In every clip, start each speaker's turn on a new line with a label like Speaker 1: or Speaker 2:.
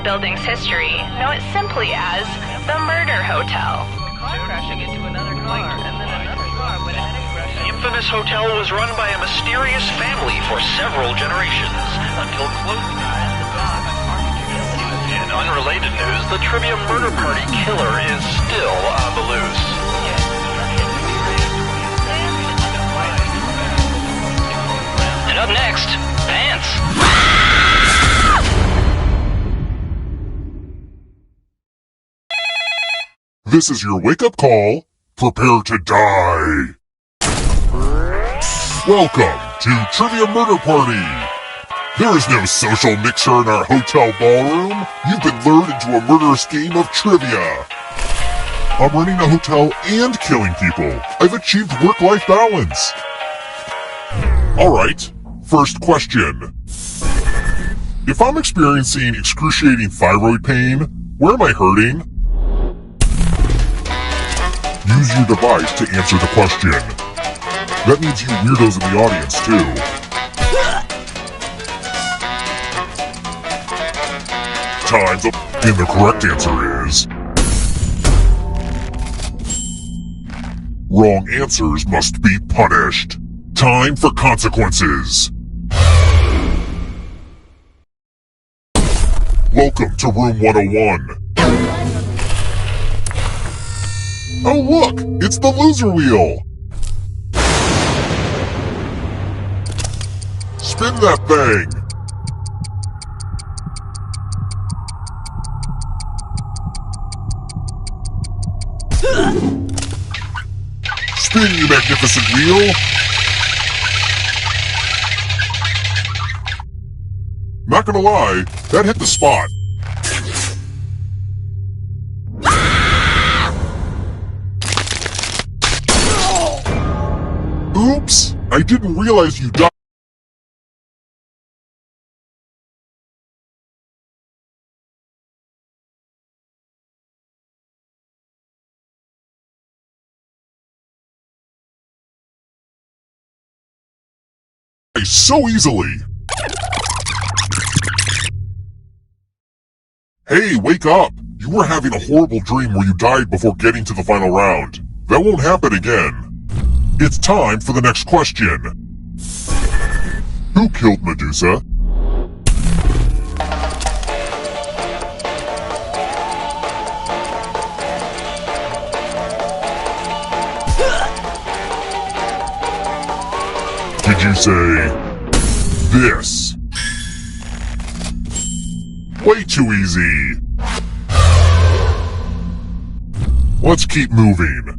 Speaker 1: in building's history know it simply as the Murder Hotel.
Speaker 2: Crashing into another car, and then another car went ahead and crashed.
Speaker 3: The infamous hotel was run by a mysterious family for several generations, until close. In unrelated news, the Trivia Murder Party killer is still on the loose. And up next, Pants.
Speaker 4: This is your wake-up call. Prepare to die. Welcome to Trivia Murder Party. There is no social mixer in our hotel ballroom. You've been lured into a murderous game of trivia. I'm running a hotel and killing people. I've achieved work-life balance. Alright, first question. If I'm experiencing excruciating thyroid pain, where am I hurting? Use your device to answer the question. That means you weirdos in the audience, too. Time's up, and the correct answer is... Wrong answers must be punished. Time for consequences. Welcome to Room 101. Oh look, it's the loser wheel! Spin that thing! Spin, you magnificent wheel! Not gonna lie, that hit the spot. Oops! I didn't realize you died. So easily. Hey, wake up! You were having a horrible dream where you died before getting to the final round. That won't happen again. It's time for the next question. Who killed Medusa? Did you say this? Way too easy. Let's keep moving.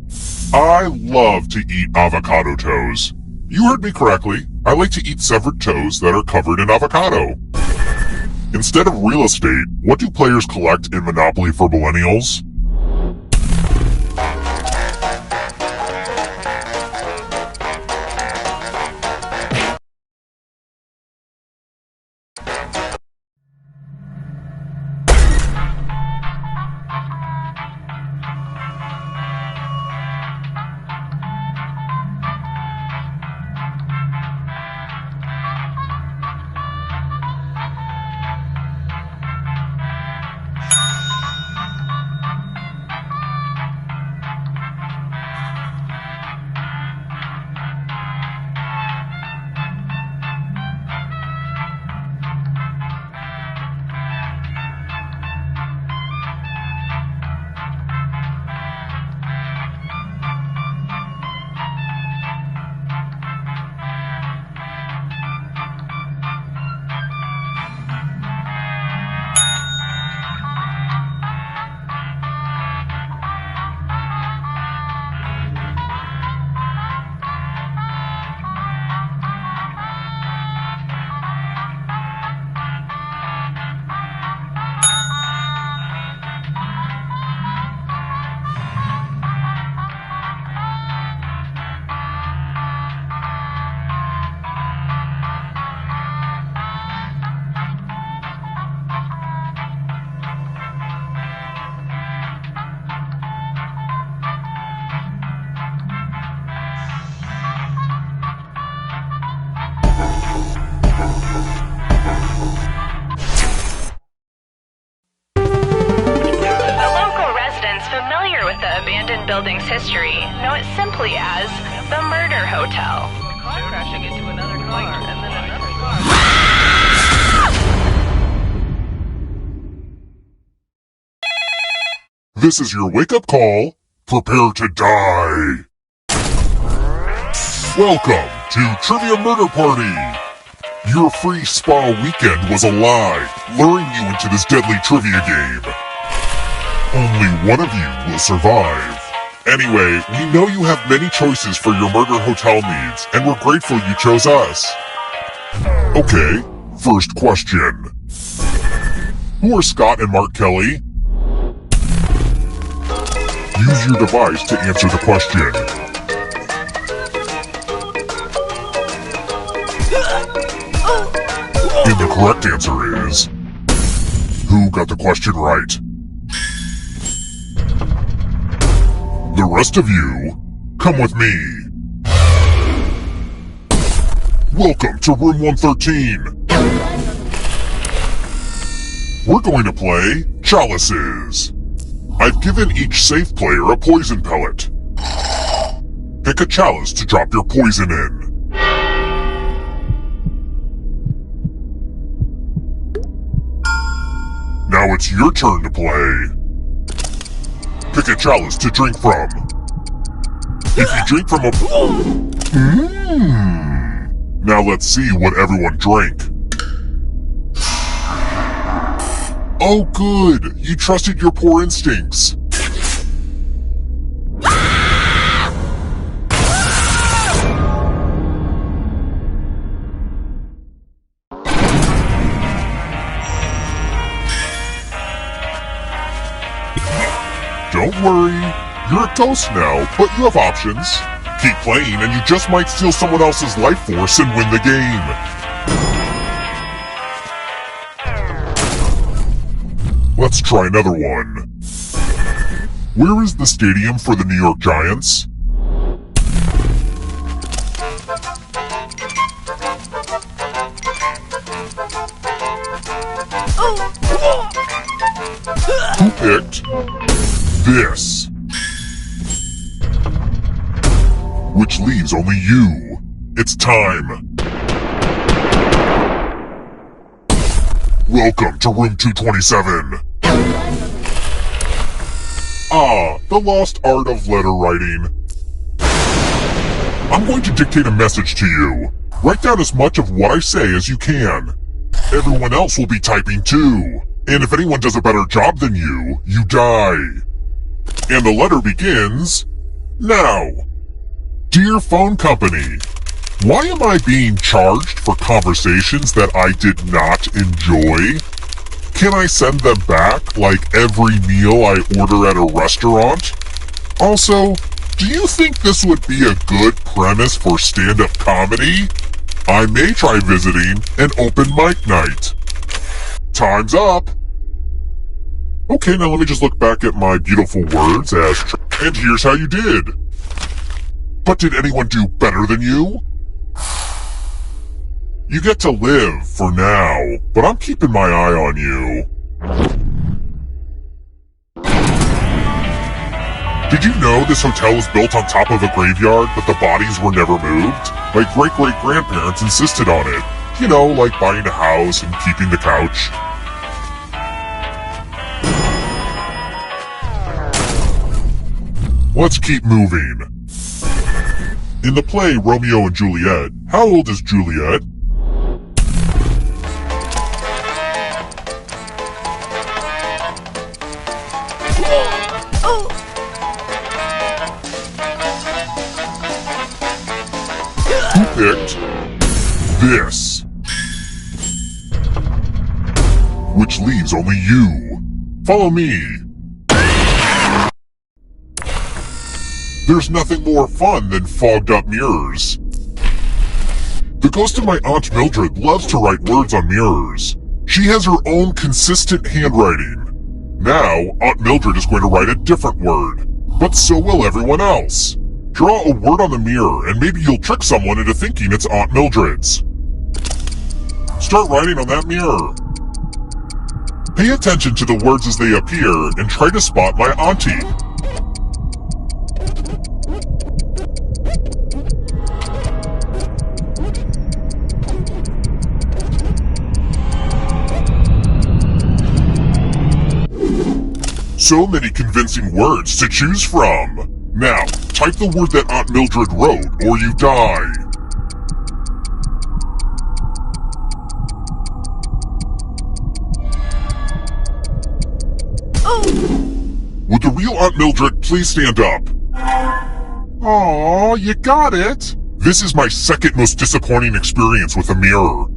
Speaker 4: I love to eat avocado toes. You heard me correctly. I like to eat severed toes that are covered in avocado. Instead of real estate, what do players collect in Monopoly for Millennials?
Speaker 1: building's history, know it simply as the Murder Hotel.
Speaker 2: Car crashing into another car, and then another car.
Speaker 4: This is your wake-up call. Prepare to die. Welcome to Trivia Murder Party. Your free spa weekend was a lie, luring you into this deadly trivia game. Only one of you will survive. Anyway, we know you have many choices for your murder hotel needs, and we're grateful you chose us. Okay, first question. Who are Scott and Mark Kelly? Use your device to answer the question. And the correct answer is... Who got the question right? The rest of you, come with me. Welcome to room 113. We're going to play Chalices. I've given each safe player a poison pellet. Pick a chalice to drop your poison in. Now it's your turn to play. Pick a chalice to drink from. If you drink from a... Now let's see what everyone drank. Oh good, you trusted your poor instincts. Don't worry, you're a ghost now, but you have options. Keep playing and you just might steal someone else's life force and win the game. Let's try another one. Where is the stadium for the New York Giants? Who picked this? Which leaves only you. It's time. Welcome to room 227. Ah, the lost art of letter writing. I'm going to dictate a message to you. Write down as much of what I say as you can. Everyone else will be typing too. And if anyone does a better job than you, you die. And the letter begins now. Dear phone company, why am I being charged for conversations that I did not enjoy? Can I send them back like every meal I order at a restaurant? Also, do you think this would be a good premise for stand-up comedy? I may try visiting an open mic night. Time's up. Okay, now let me just look back at my beautiful words and here's how you did. But did anyone do better than you? You get to live for now, but I'm keeping my eye on you. Did you know this hotel was built on top of a graveyard, but the bodies were never moved? My great-great-grandparents insisted on it. You know, like buying a house and keeping the couch. Let's keep moving. In the play Romeo and Juliet, how old is Juliet? Who picked this? Which leaves only you. Follow me. There's nothing more fun than fogged up mirrors. The ghost of my Aunt Mildred loves to write words on mirrors. She has her own consistent handwriting. Now, Aunt Mildred is going to write a different word, but so will everyone else. Draw a word on the mirror and maybe you'll trick someone into thinking it's Aunt Mildred's. Start writing on that mirror. Pay attention to the words as they appear and try to spot my auntie. So many convincing words to choose from. Now, type the word that Aunt Mildred wrote, or you die. Would the real Aunt Mildred please stand up? Aw, you got it! This is my second most disappointing experience with a mirror.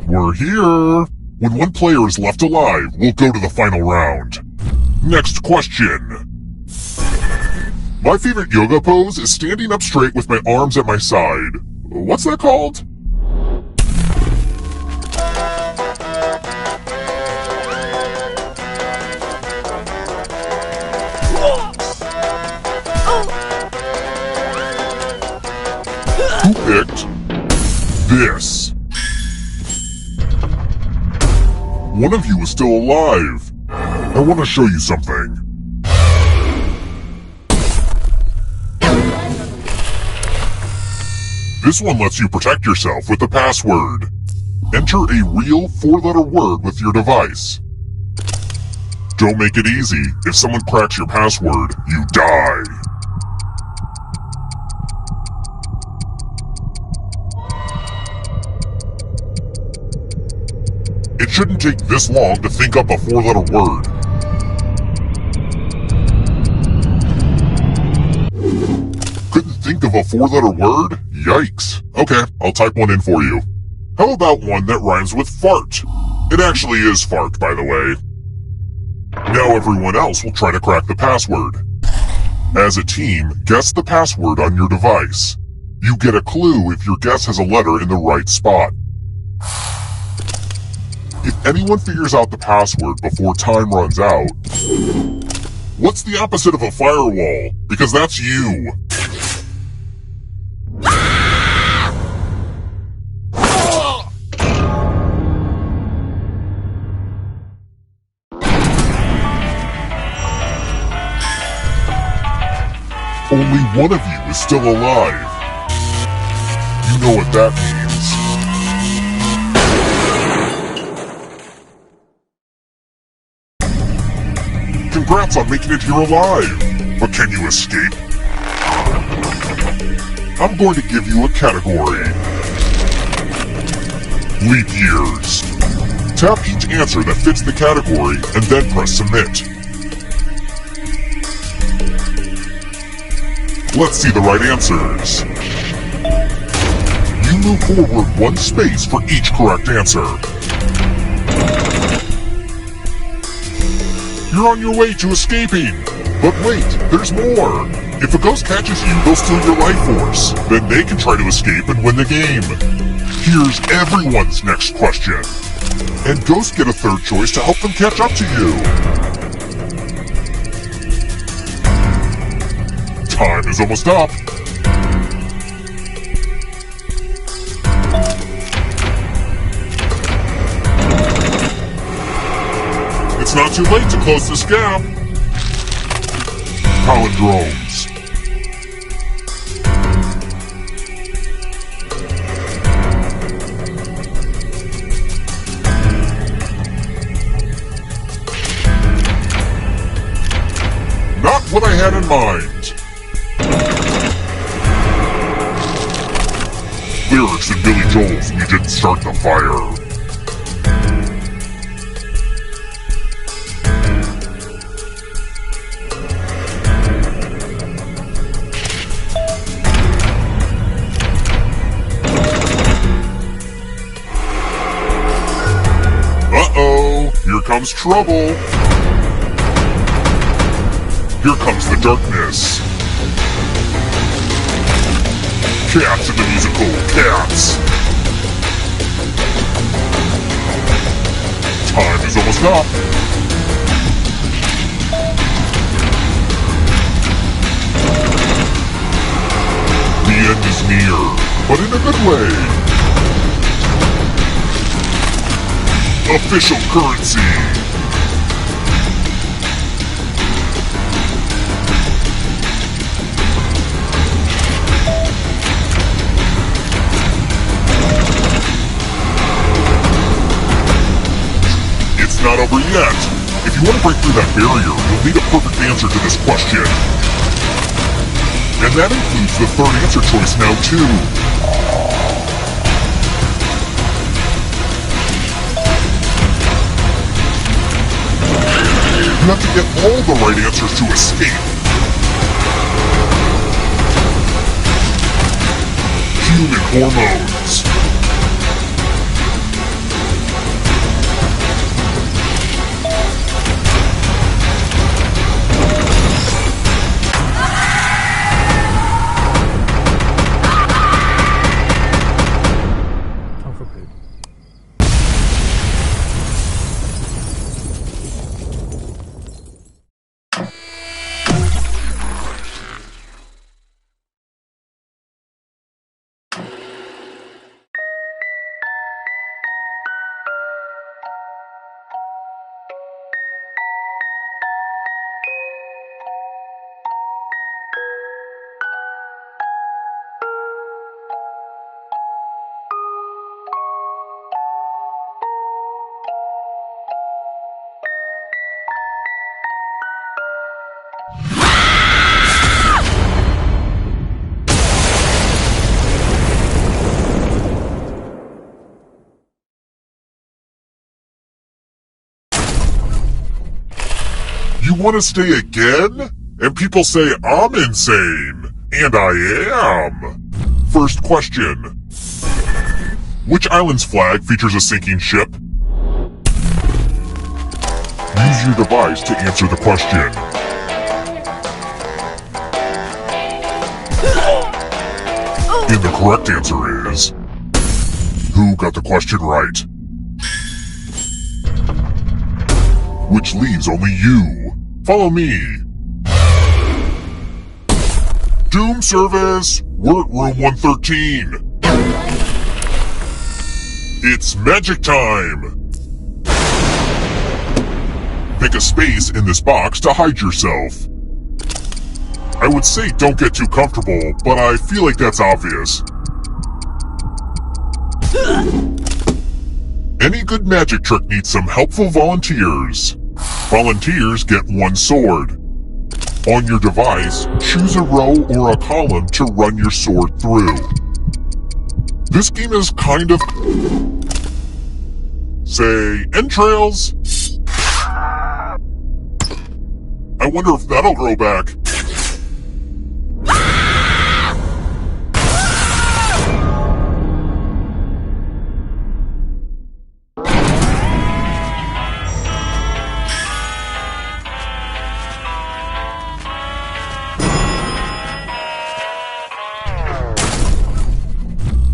Speaker 4: We're here! When one player is left alive, we'll go to the final round. Next question. My favorite yoga pose is standing up straight with my arms at my side. What's that called? Who picked this? One of you is still alive. I want to show you something. This one lets you protect yourself with a password. Enter a real 4-letter word with your device. Don't make it easy. If someone cracks your password, you die. It shouldn't take this long to think up a 4-letter word. Couldn't think of a 4-letter word? Yikes. Okay, I'll type one in for you. How about one that rhymes with fart? It actually is fart, by the way. Now everyone else will try to crack the password. As a team, guess the password on your device. You get a clue if your guess has a letter in the right spot. If anyone figures out the password before time runs out, what's the opposite of a firewall? Because that's you. Only one of you is still alive. You know what that means. Congrats on making it here alive. But can you escape? I'm going to give you a category. Leap years. Tap each answer that fits the category and then press submit. Let's see the right answers. You move forward one space for each correct answer. You're on your way to escaping. But wait, there's more. If a ghost catches you, they'll steal your life force. Then they can try to escape and win the game. Here's everyone's next question. And ghosts get a third choice to help them catch up to you. Time is almost up. It's not too late to close this gap. Palindromes. Not what I had in mind. Lyrics in Billy Joel's "We Didn't Start the Fire." Uh-oh, here comes trouble. Here comes the darkness. Cats in the musical Cats. Time is almost up. The end is near, but in a good way. Official currency. not over yet. If you want to break through that barrier, you'll need a perfect answer to this question. And that includes the third answer choice now, too. You have to get all the right answers to escape. Human hormones. You want to stay again? And people say I'm insane. And I am. First question. Which island's flag features a sinking ship? Use your device to answer the question. And the correct answer is... Who got the question right? Which leaves only you. Follow me. Doom service. We're at room 113. It's magic time. Pick a space in this box to hide yourself. I would say don't get too comfortable, but I feel like that's obvious. Any good magic trick needs some helpful volunteers. Volunteers get one sword. On your device, choose a row or a column to run your sword through. This game is kind of... say, entrails? I wonder if that'll grow back.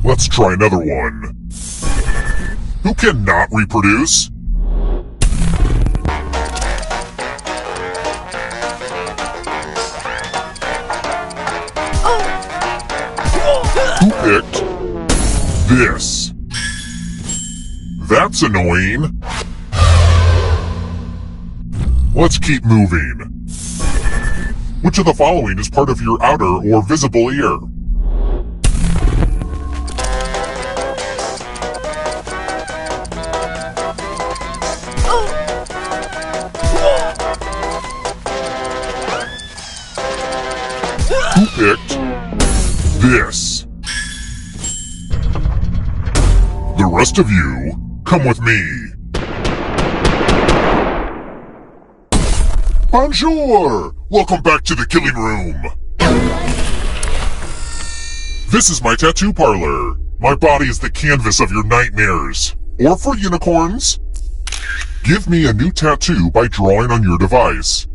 Speaker 4: Let's try another one. Who cannot reproduce? Who picked this? That's annoying. Let's keep moving. Which of the following is part of your outer or visible ear? Who picked this? The rest of you, come with me. Bonjour! Welcome back to the killing room. This is my tattoo parlor. My body is the canvas of your nightmares. Or for unicorns. Give me a new tattoo by drawing on your device.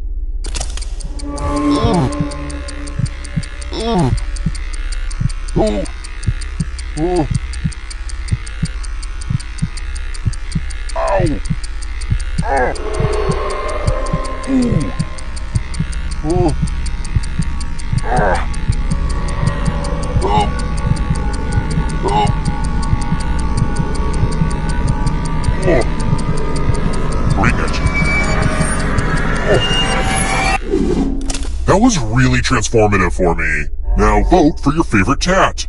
Speaker 4: That was really transformative for me. Now vote for your favorite tat.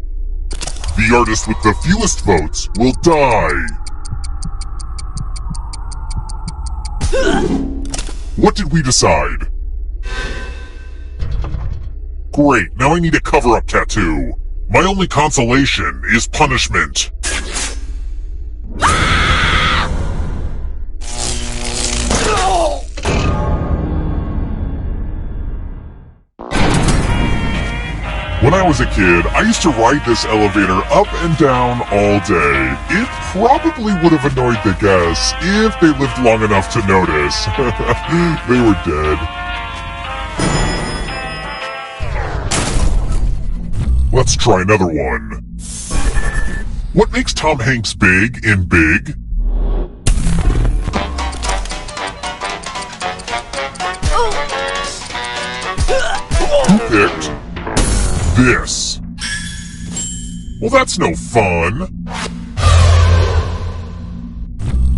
Speaker 4: The artist with the fewest votes will die. What did we decide? Great, now I need a cover-up tattoo. My only consolation is punishment. When I was a kid, I used to ride this elevator up and down all day. It probably would have annoyed the guests if they lived long enough to notice. They were dead. Let's try another one. What makes Tom Hanks big in Big? Who picked this? Well, that's no fun.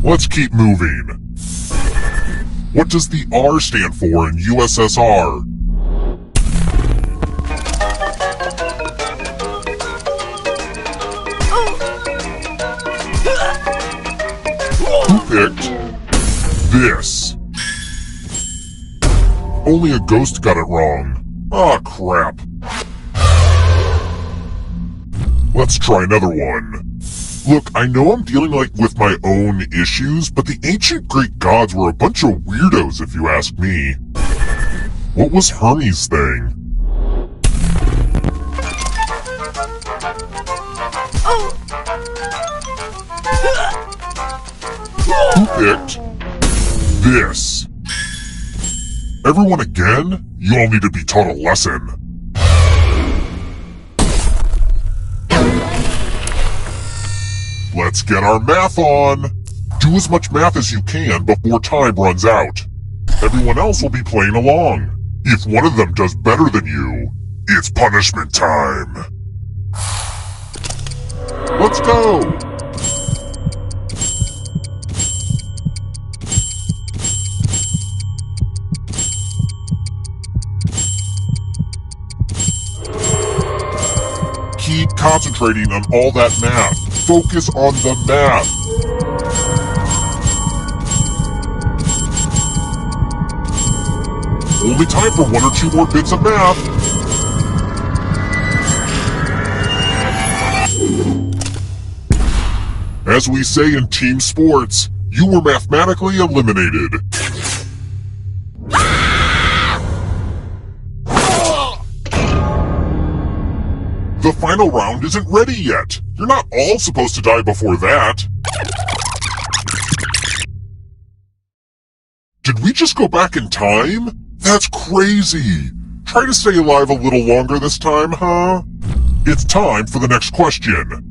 Speaker 4: Let's keep moving. What does the R stand for in USSR? Who picked this? Only a ghost got it wrong. Aw, crap. Let's try another one. Look, I know I'm dealing with my own issues, but the ancient Greek gods were a bunch of weirdos if you ask me. What was Hermes' thing? Who picked this? Everyone again? You all need to be taught a lesson. Let's get our math on! Do as much math as you can before time runs out. Everyone else will be playing along. If one of them does better than you, it's punishment time. Let's go! Keep concentrating on all that math. Focus on the math. Only time for 1 or 2 more bits of math. As we say in team sports, you were mathematically eliminated. The final round isn't ready yet. You're not all supposed to die before that. Did we just go back in time? That's crazy. Try to stay alive a little longer this time, huh? It's time for the next question.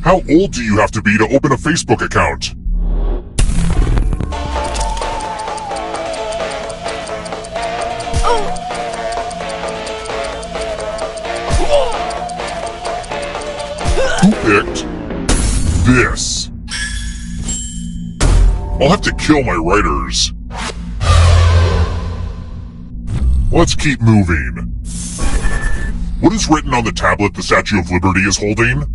Speaker 4: How old do you have to be to open a Facebook account? Who picked this? I'll have to kill my writers. Let's keep moving. What is written on the tablet the Statue of Liberty is holding?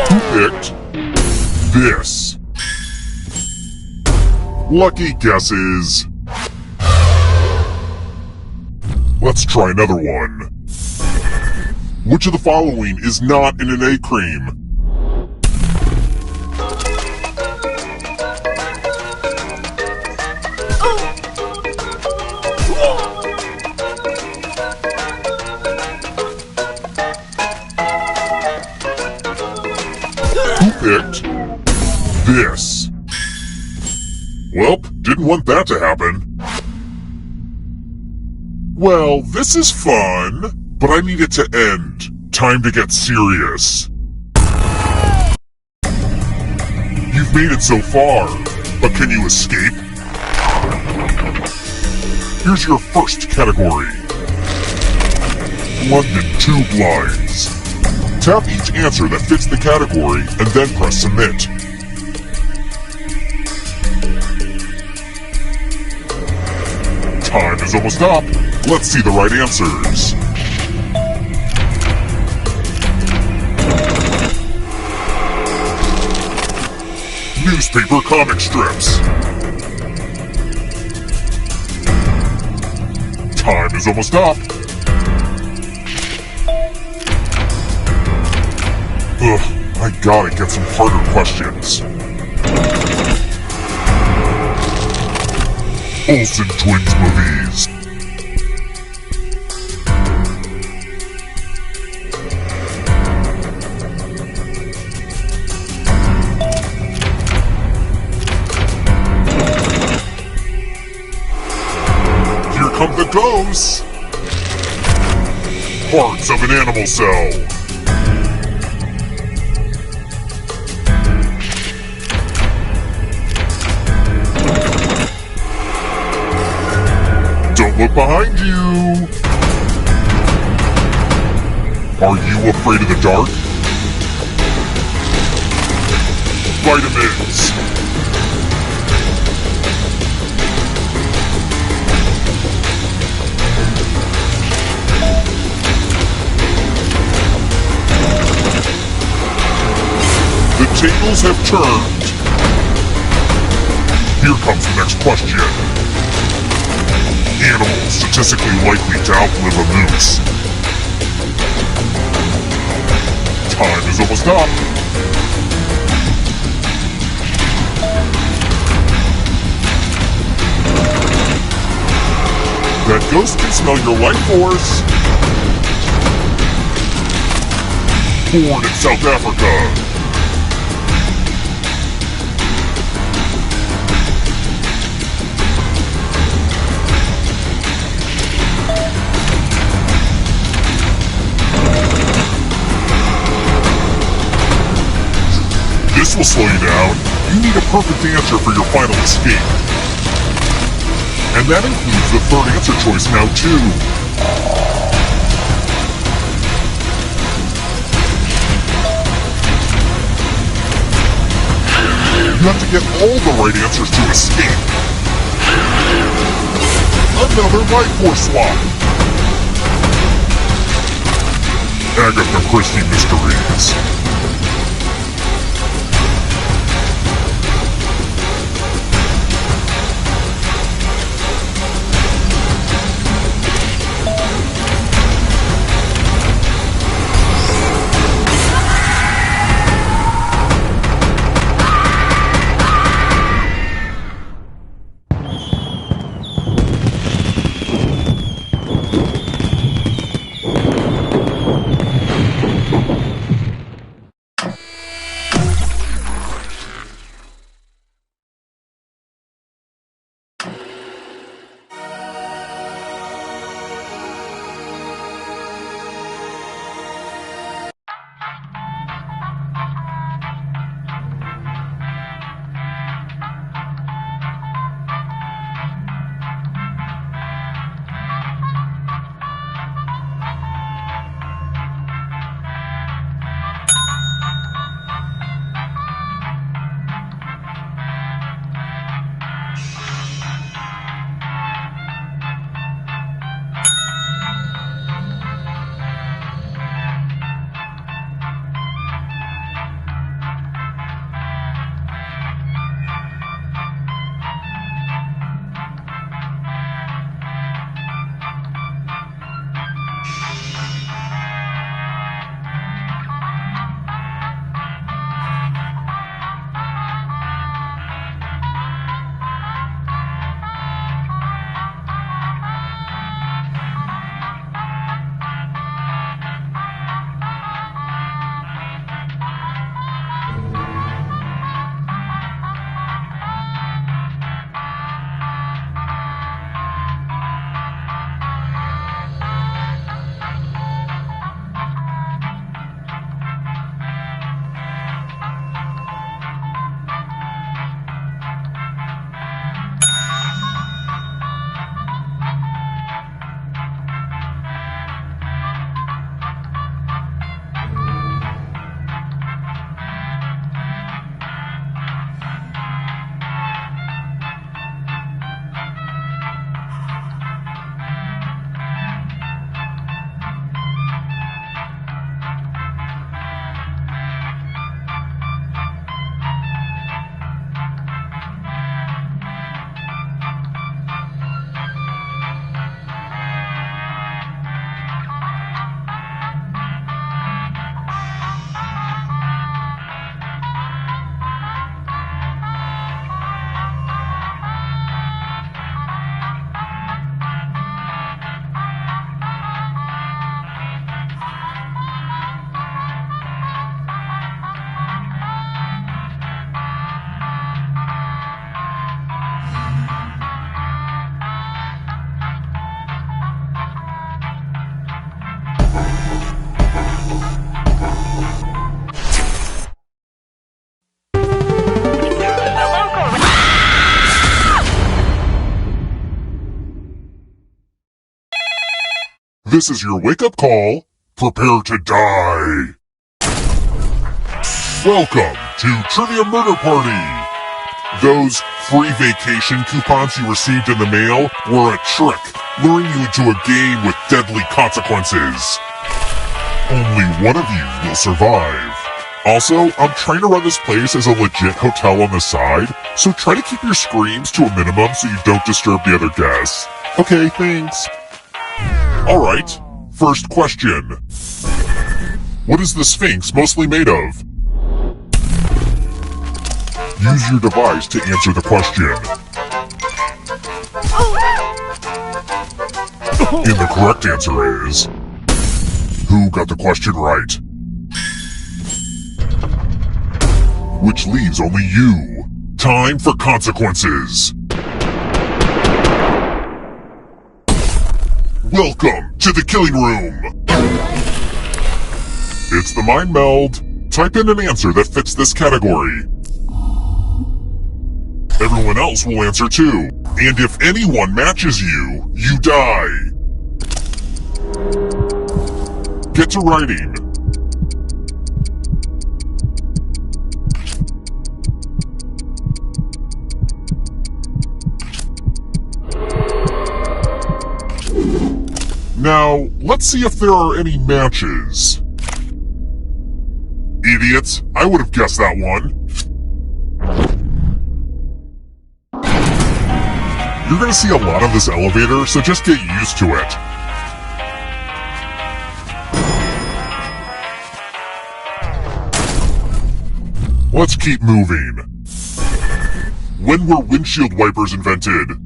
Speaker 4: Who picked this? Lucky guesses. Let's try another one. Which of the following is not in an egg cream? Who picked this? Welp, didn't want that to happen. Well, this is fun, but I need it to end. Time to get serious. You've made it so far, but can you escape? Here's your first category. London Tube Lines. Tap each answer that fits the category and then press submit. Time is is almost up. Let's see the right answers. Newspaper comic strips. Time is almost up. Ugh, I gotta get some harder questions. Olsen Twins movies. Here come the ghosts. Parts of an animal cell. Look behind you! Are you afraid of the dark? Vitamins! The tables have turned. Here comes the next question. Animals statistically likely to outlive a moose. Time is almost up. That ghost can smell your life force. Born in South Africa. This will slow you down. You need a perfect answer for your final escape. And that includes the third answer choice now, too. You have to get all the right answers to escape. Another life force swap. Agatha Christie mysteries. This is your wake-up call. Prepare to die. Welcome to Trivia Murder Party. Those free vacation coupons you received in the mail were a trick, luring you into a game with deadly consequences. Only one of you will survive. Also, I'm trying to run this place as a legit hotel on the side, so try to keep your screams to a minimum so you don't disturb the other guests. Okay, thanks. Alright, first question. What is the Sphinx mostly made of? Use your device to answer the question. And the correct answer is... Who got the question right? Which leaves only you. Time for consequences. Welcome to the killing room. It's the mind meld. Type in an answer that fits this category. Everyone else will answer too. And if anyone matches you, you die. Get to writing. Now, let's see if there are any matches. Idiots, I would have guessed that one. You're gonna see a lot of this elevator, so just get used to it. Let's keep moving. When were windshield wipers invented?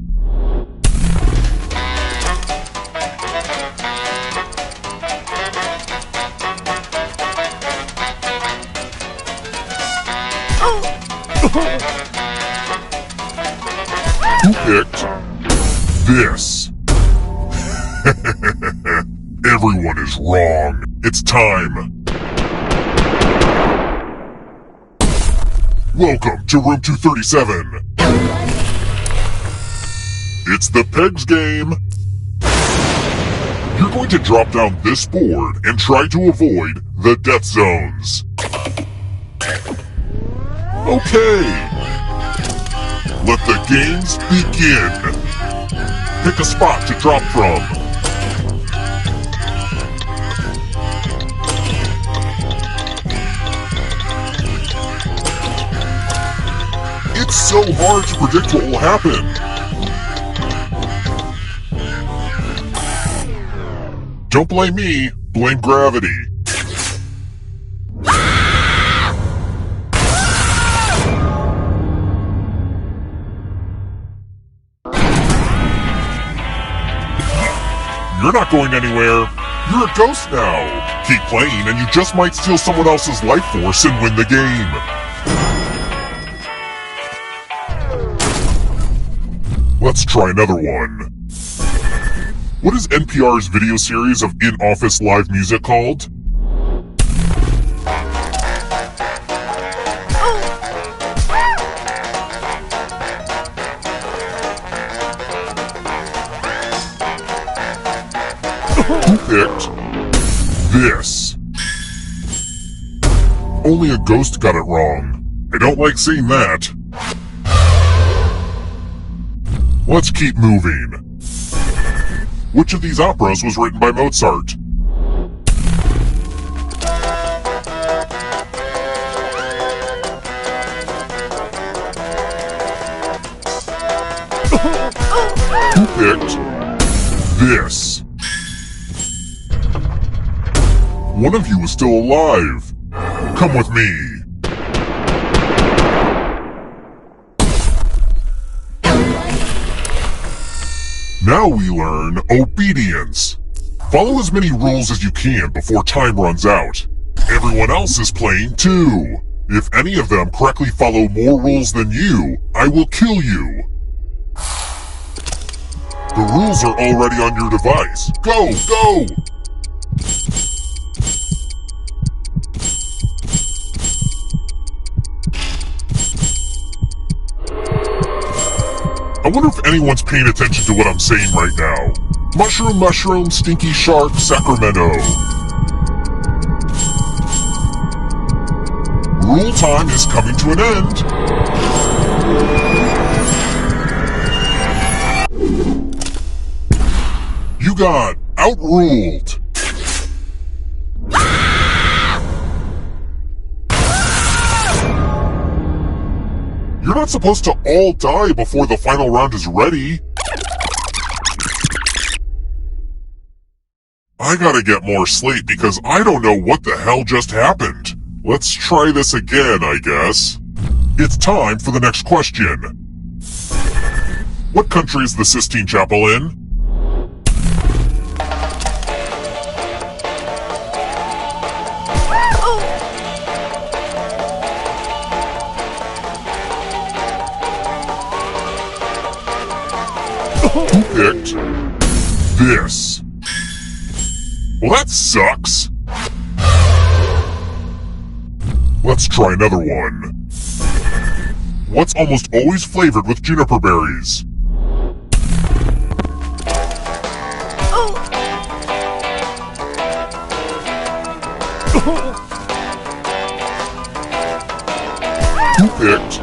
Speaker 4: Who picked this? Everyone is wrong. It's time. Welcome to room 237. It's the pegs game. You're going to drop down this board and try to avoid the death zones. Okay. Let the games begin. Pick a spot to drop from. It's so hard to predict what will happen. Don't blame me, blame gravity. You're not going anywhere. You're a ghost now. Keep playing and you just might steal someone else's life force and win the game. Let's try another one. What is NPR's video series of in-office live music called? Who picked this? Only a ghost got it wrong. I don't like seeing that. Let's keep moving. Which of these operas was written by Mozart? Who picked this? One of you is still alive. Come with me. Now we learn obedience. Follow as many rules as you can before time runs out. Everyone else is playing too. If any of them correctly follow more rules than you, I will kill you. The rules are already on your device. Go, go! I wonder if anyone's paying attention to what I'm saying right now. Mushroom, mushroom, stinky shark, Sacramento. Rule time is coming to an end. You got outruled. You're not supposed to all die before the final round is ready. I gotta get more sleep because I don't know what the hell just happened. Let's try this again, I guess. It's time for the next question. What country is the Sistine Chapel in? Who picked this? Well, that sucks. Let's try another one. What's almost always flavored with juniper berries? Who picked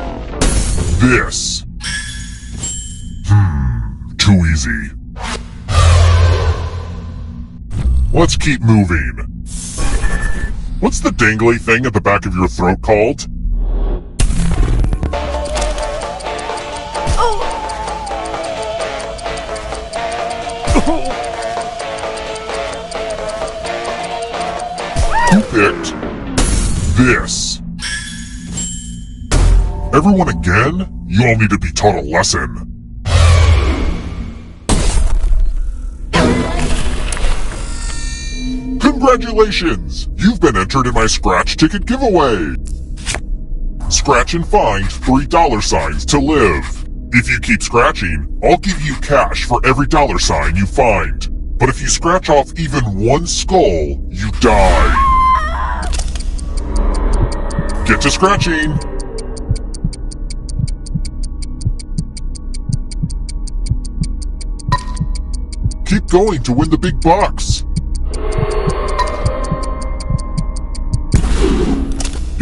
Speaker 4: this? Too easy. Let's keep moving. What's the dangly thing at the back of your throat called? Who picked this? Everyone again? You all need to be taught a lesson. Congratulations! You've been entered in my scratch ticket giveaway! Scratch and find $3 to live. If you keep scratching, I'll give you cash for every $sign you find. But if you scratch off even one skull, you die. Get to scratching! Keep going to win the big bucks!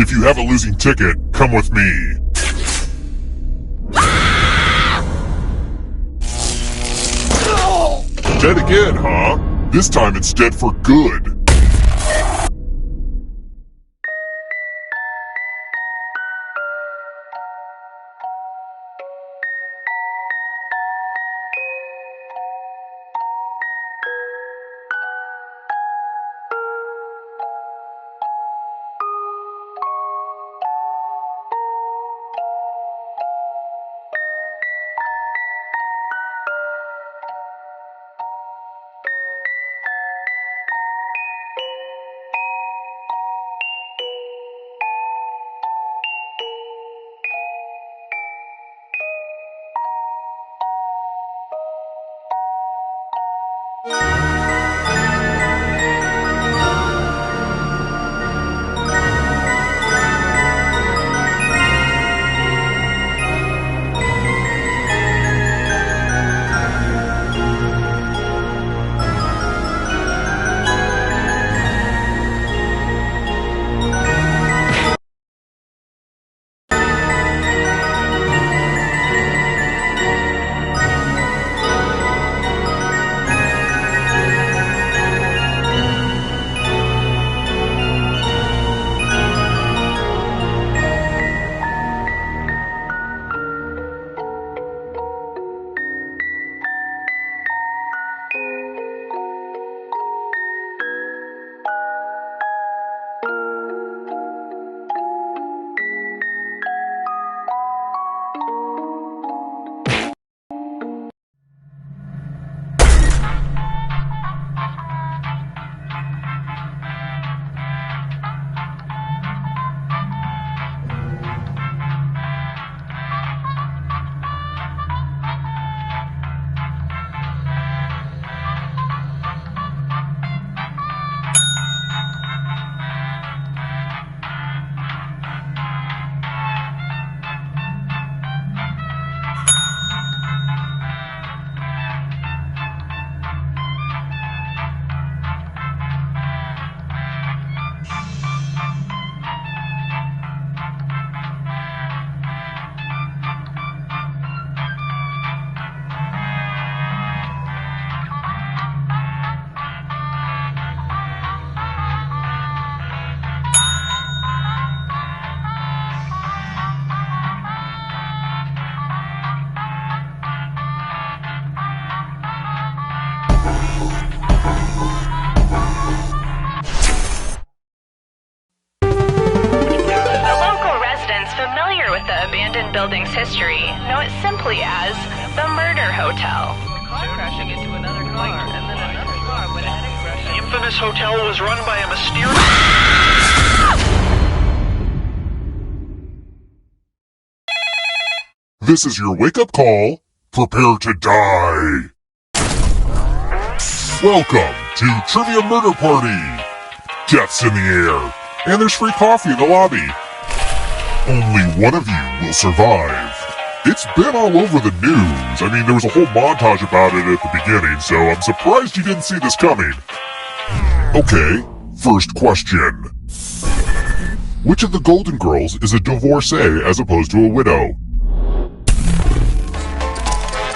Speaker 4: If you have a losing ticket, come with me. Dead again, huh? This time it's dead for good.
Speaker 1: building's history, know it simply as the Murder Hotel.
Speaker 2: Car crashing into another car, and then another car went ahead and crashed.
Speaker 3: The infamous hotel was run by a mysterious...
Speaker 4: This is your wake-up call. Prepare to die. Welcome to Trivia Murder Party. Death's in the air, and there's free coffee in the lobby. Only one of you will survive. It's been all over the news. I mean, there was a whole montage about it at the beginning, so I'm surprised you didn't see this coming. Okay, first question. Which of the Golden Girls is a divorcee as opposed to a widow?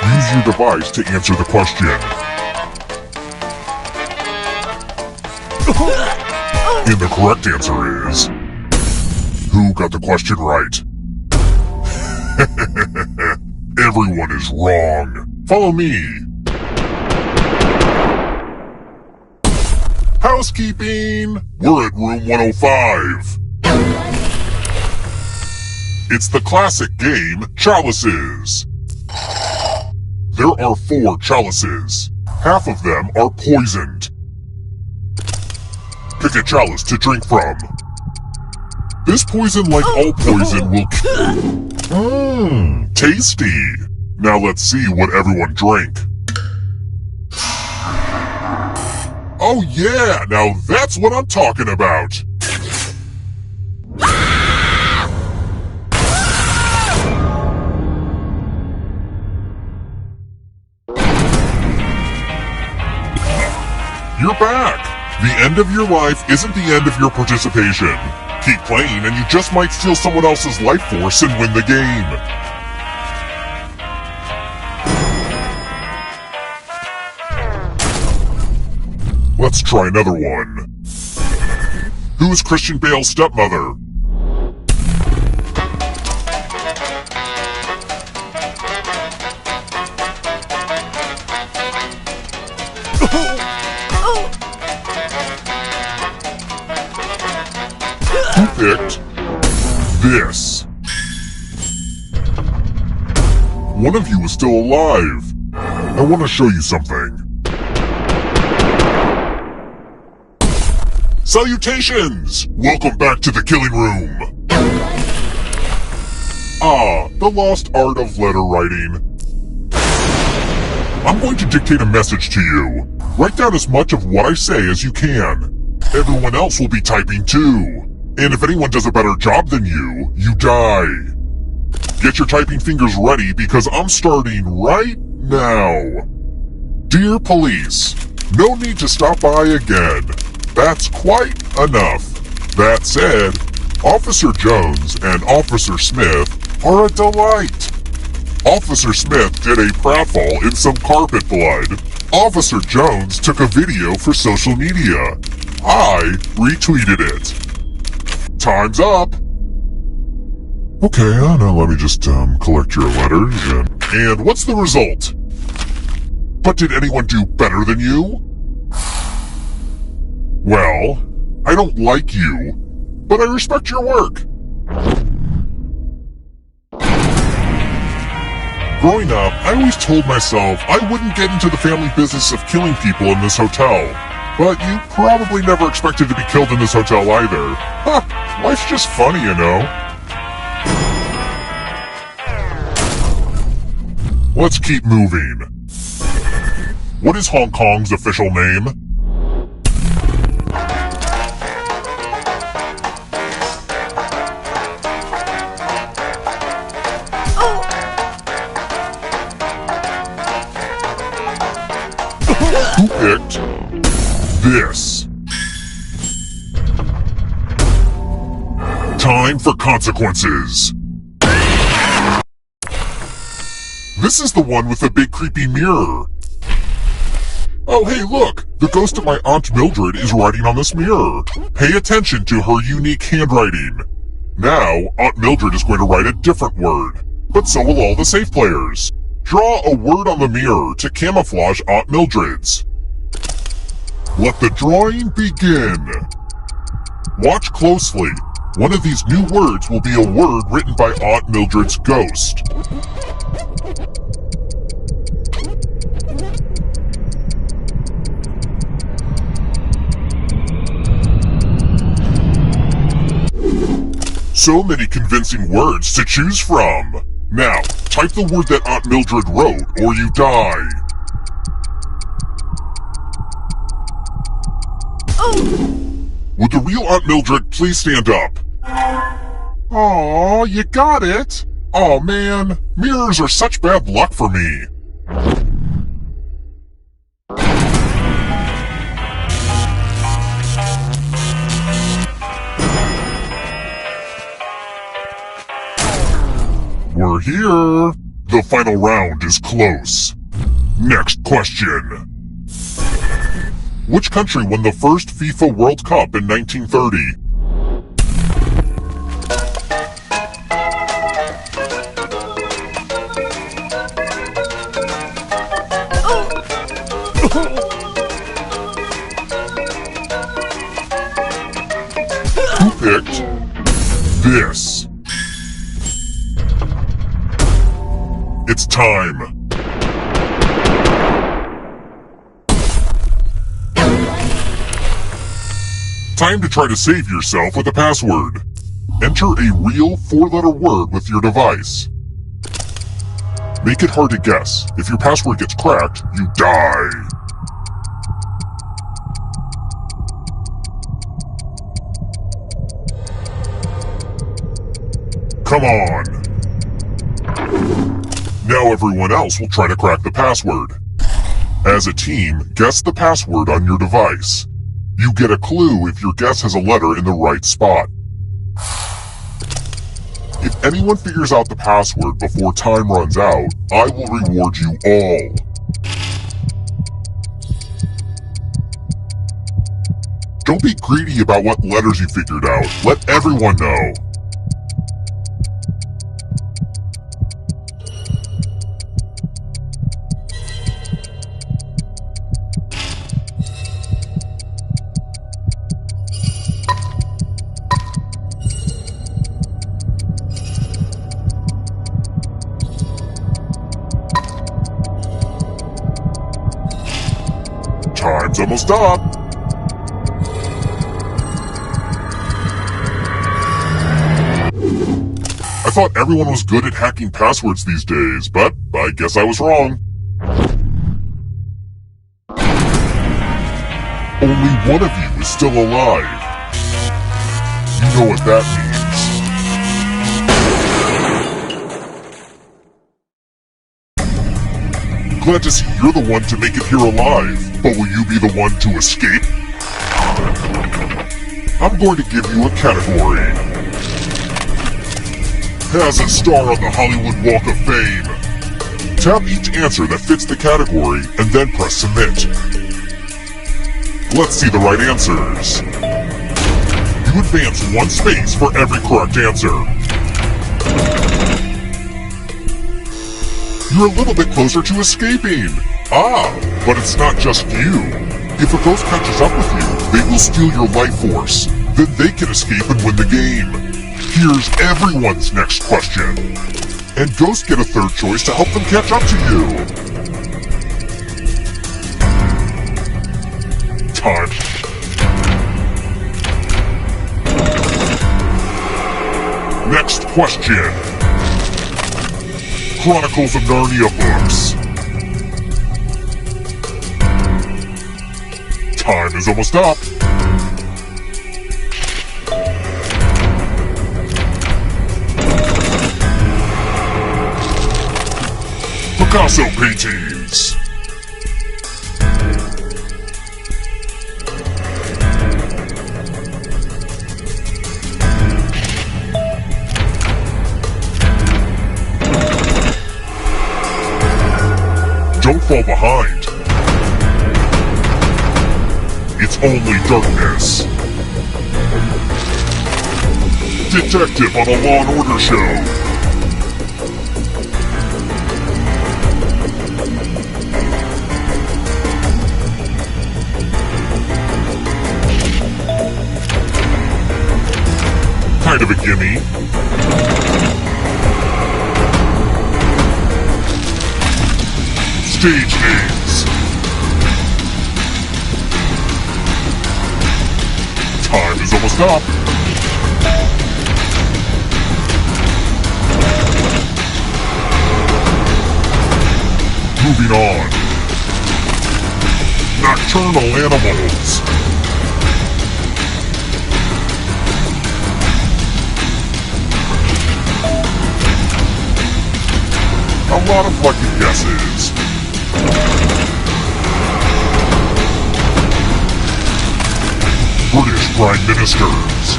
Speaker 4: Use your device to answer the question. And the correct answer is... Who got the question right? Everyone is wrong. Follow me. Housekeeping! We're at room 105. It's the classic game, Chalices. There are 4 chalices. Half of them are poisoned. Pick a chalice to drink from. This poison, like all poison, will tasty. Now let's see what everyone drank. Oh yeah, now that's what I'm talking about. You're back! The end of your life isn't the end of your participation. Keep playing and you just might steal someone else's life force and win the game. Let's try another one. Who is Christian Bale's stepmother? Who picked this? One of you is still alive. I want to show you something. Salutations! Welcome back to the killing room. Ah, the lost art of letter writing. I'm going to dictate a message to you. Write down as much of what I say as you can. Everyone else will be typing too. And if anyone does a better job than you, you die. Get your typing fingers ready because I'm starting right now. Dear police, no need to stop by again. That's quite enough. That said, Officer Jones and Officer Smith are a delight. Officer Smith did a pratfall in some carpet blood. Officer Jones took a video for social media. I retweeted it. Time's up! Okay, now let me just collect your letters and what's the result? But did anyone do better than you? Well, I don't like you, but I respect your work. Growing up, I always told myself I wouldn't get into the family business of killing people in this hotel. But you probably never expected to be killed in this hotel either. Ha! Life's just funny, you know. Let's keep moving. What is Hong Kong's official name? Who picked this? Time for consequences. This is the one with the big creepy mirror. Oh hey look, the ghost of my Aunt Mildred is writing on this mirror. Pay attention to her unique handwriting. Now, Aunt Mildred is going to write a different word, but so will all the safe players. Draw a word on the mirror to camouflage Aunt Mildred's. Let the drawing begin. Watch closely. One of these new words will be a word written by Aunt Mildred's ghost. So many convincing words to choose from. Now, type the word that Aunt Mildred wrote, or you die. Would the real Aunt Mildred please stand up? Aw, you got it. Aw, man, mirrors are such bad luck for me. We're here. The final round is close. Next question. Which country won the first FIFA World Cup in 1930? Who picked this? It's time. Time to try to save yourself with a password. Enter a real 4-letter word with your device. Make it hard to guess. If your password gets cracked, you die. Come on. Now everyone else will try to crack the password. As a team, guess the password on your device. You get a clue if your guess has a letter in the right spot. If anyone figures out the password before time runs out, I will reward you all. Don't be greedy about what letters you figured out. Let everyone know. Time's almost up. I thought everyone was good at hacking passwords these days, but I guess I was wrong. Only one of you is still alive. You know what that means. Glad to see you're the one to make it here alive, but will you be the one to escape? I'm going to give you a category. Has a star on the Hollywood Walk of Fame. Tap each answer that fits the category and then press submit. Let's see the right answers. You advance 1 space for every correct answer. You're a little bit closer to escaping. But it's not just you. If a ghost catches up with you, they will steal your life force. Then they can escape and win the game. Here's everyone's next question. And ghosts get a third choice to help them catch up to you. Time. Next question. Chronicles of Narnia books. Time is almost up. Picasso paintings. Don't fall behind. It's only darkness. Detective on a Law and Order show. kind of a gimme. Stage names. Time is almost up. Moving on. Nocturnal animals. A lot of lucky guesses. British Prime Ministers.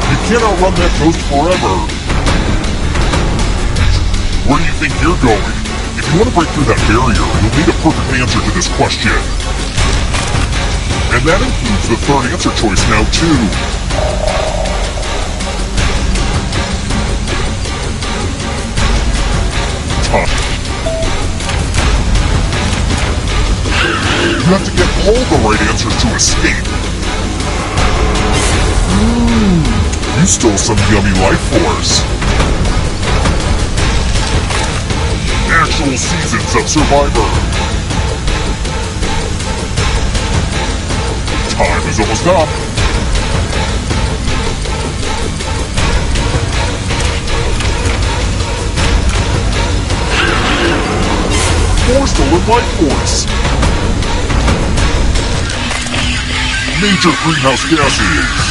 Speaker 4: You can't outrun that toast forever. Where do you think you're going? If you want to break through that barrier, you'll need a perfect answer to this question. And that includes the third answer choice now, too. Time. You have to get all the right answers to escape. You stole some yummy life force. Actual seasons of Survivor. Time is almost up. Four stolen life force. Major greenhouse gases.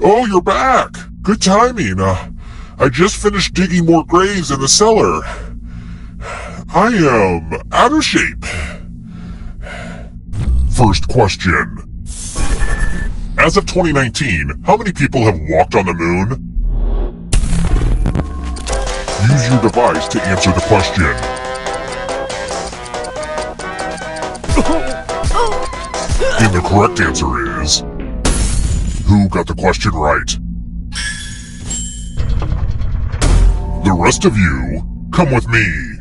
Speaker 4: Oh, you're back! Good timing. I just finished digging more graves in the cellar. I am out of shape. First question. As of 2019, how many people have walked on the moon? Use your device to answer the question. And the correct answer is... Who got the question right? The rest of you, come with me.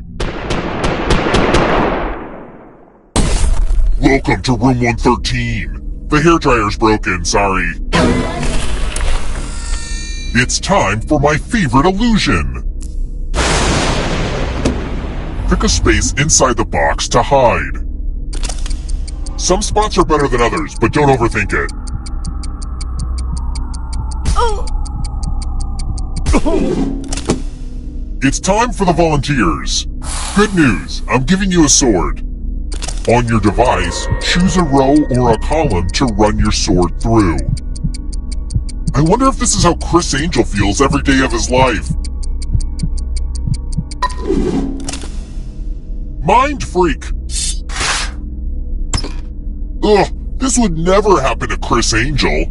Speaker 4: Welcome to room 113. The hairdryer's broken, sorry. It's time for my favorite illusion. Pick a space inside the box to hide. Some spots are better than others, but don't overthink it. It's time for the volunteers. Good news, I'm giving you a sword. On your device, choose a row or a column to run your sword through. I wonder if this is how Chris Angel feels every day of his life. Mind freak! Ugh, this would never happen to Chris Angel.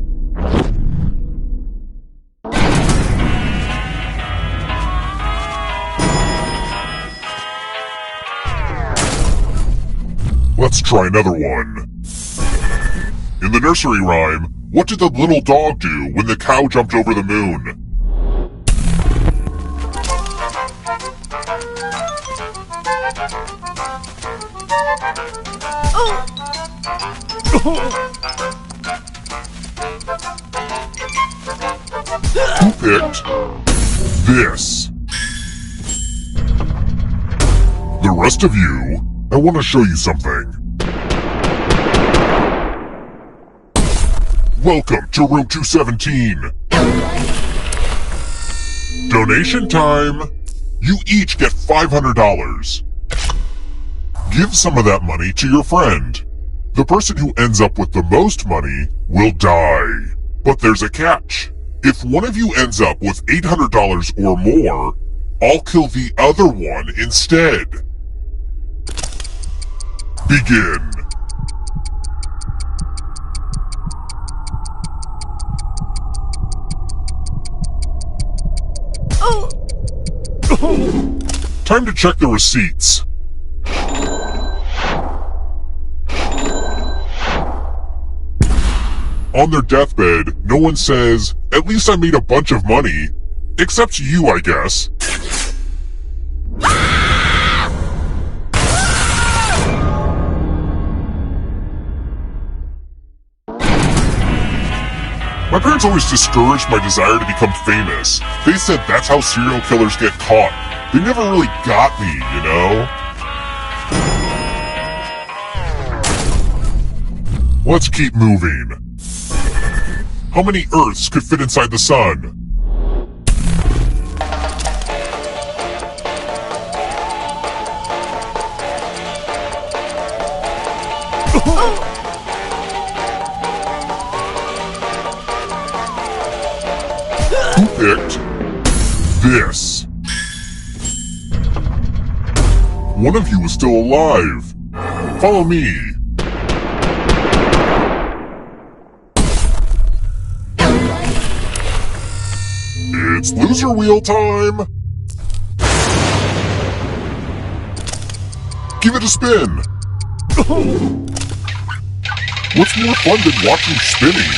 Speaker 4: Let's try another one. In the nursery rhyme, what did the little dog do when the cow jumped over the moon? Who picked this? The rest of you, I want to show you something. Welcome to room 217. Donation time. You each get $500. Give some of that money to your friend. The person who ends up with the most money will die. But there's a catch. If one of you ends up with $800 or more, I'll kill the other one instead. Begin. Time to check the receipts. On their deathbed, no one says, "At least I made a bunch of money." Except you, I guess. My parents always discouraged my desire to become famous. They said that's how serial killers get caught. They never really got me, you know? Let's keep moving. How many Earths could fit inside the sun? Who picked this? One of you is still alive. Follow me. It's loser wheel time! Give it a spin! What's more fun than watching spinning?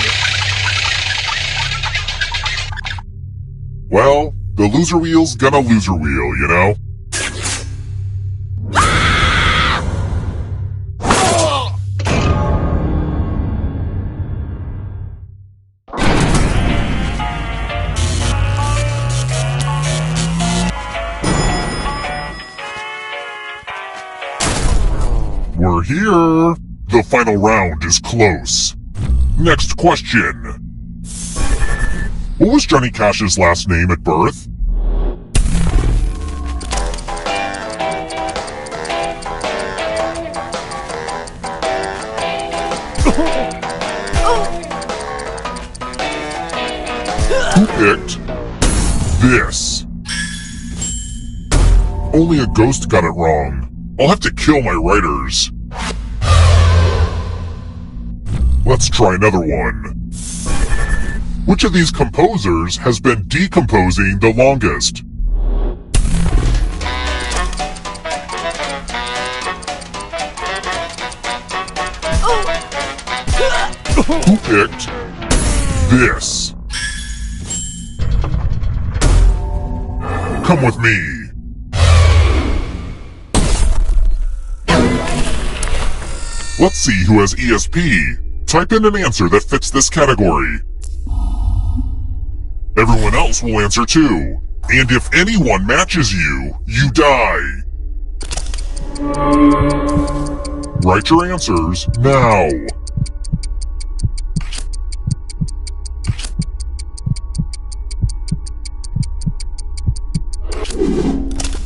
Speaker 4: Well, the loser wheel's gonna loser wheel, you know? We're here! The final round is close. Next question. What was Johnny Cash's last name at birth? Who picked this? Only a ghost got it wrong. I'll have to kill my writers. Let's try another one. Which of these composers has been decomposing the longest? Who picked this? Come with me. Let's see who has ESP. Type in an answer that fits this category. Everyone else will answer too. And if anyone matches you, you die. Write your answers now.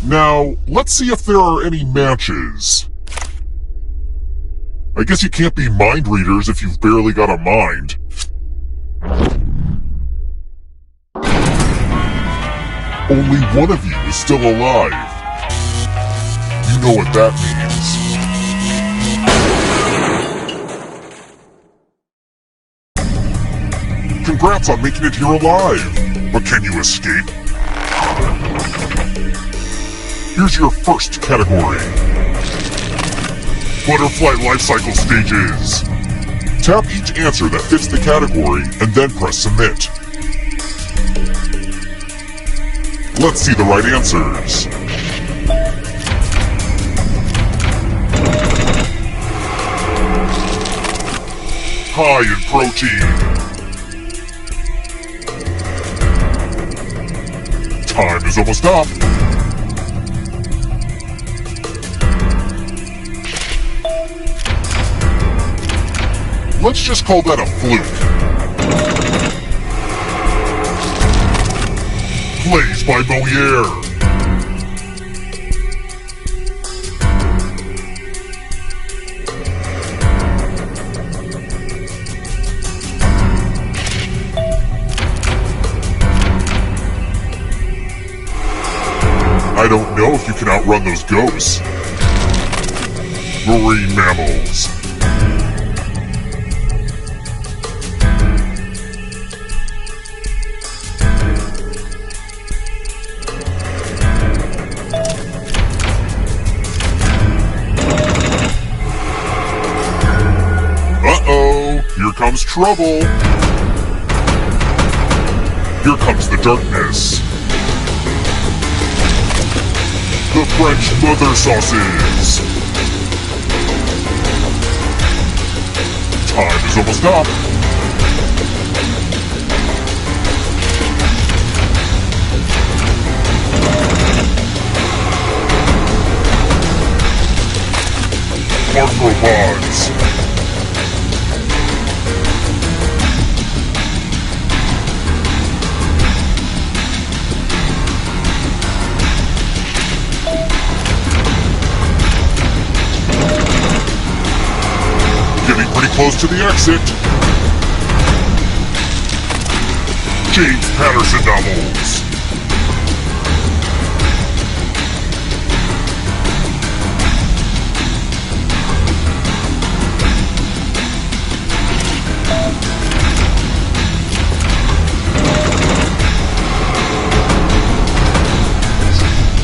Speaker 4: Now, let's see if there are any matches. I guess you can't be mind readers if you've barely got a mind. Only one of you is still alive. You know what that means. Congrats on making it here alive. But can you escape? Here's your first category. Butterfly life cycle stages. Tap each answer that fits the category and then press submit. Let's see the right answers. High in protein. Time is almost up. Let's just call that a fluke. Plays by Moliere. I don't know if you can outrun those ghosts. Marine mammals. Uh-oh, here comes trouble. Here comes the darkness. The French mother sauces. Time is almost up. Arthropods. Getting pretty close to the exit. James Patterson novels.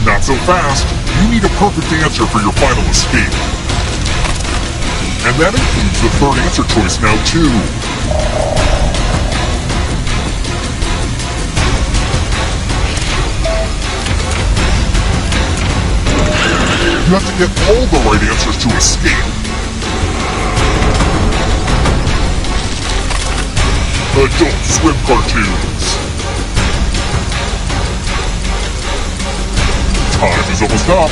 Speaker 4: Not so fast. You need a perfect answer for your final escape. And that includes the third answer choice now, too. You have to get all the right answers to escape. Adult Swim cartoons. Time is almost up.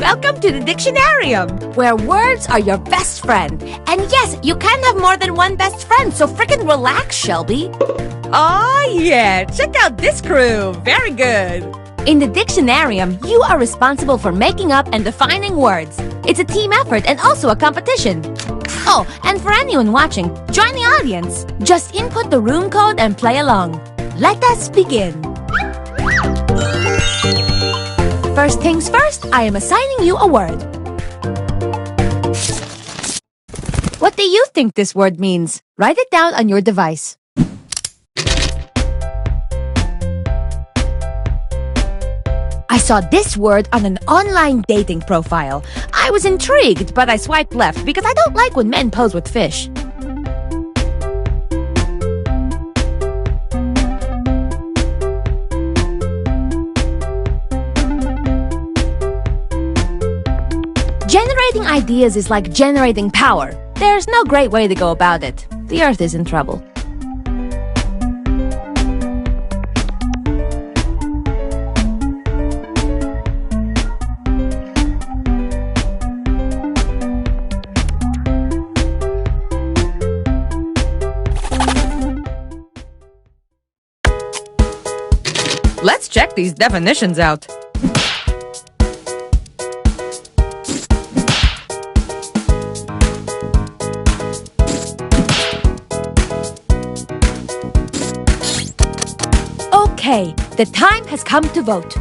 Speaker 5: Welcome to the Dictionarium, where words are your best friend. And yes, you can have more than one best friend, so frickin' relax, Shelby.
Speaker 2: Oh, yeah. Check out this crew. Very good.
Speaker 5: In the Dictionarium, you are responsible for making up and defining words. It's a team effort and also a competition. Oh, and for anyone watching, join the audience. Just input the room code and play along. Let us begin. First things first, I am assigning you a word. What do you think this word means? Write it down on your device. I saw this word on an online dating profile. I was intrigued, but I swiped left because I don't like when men pose with fish. Generating ideas is like generating power. There's no great way to go about it. The Earth is in trouble.
Speaker 2: Let's check these definitions out.
Speaker 5: Okay, the time has come to vote.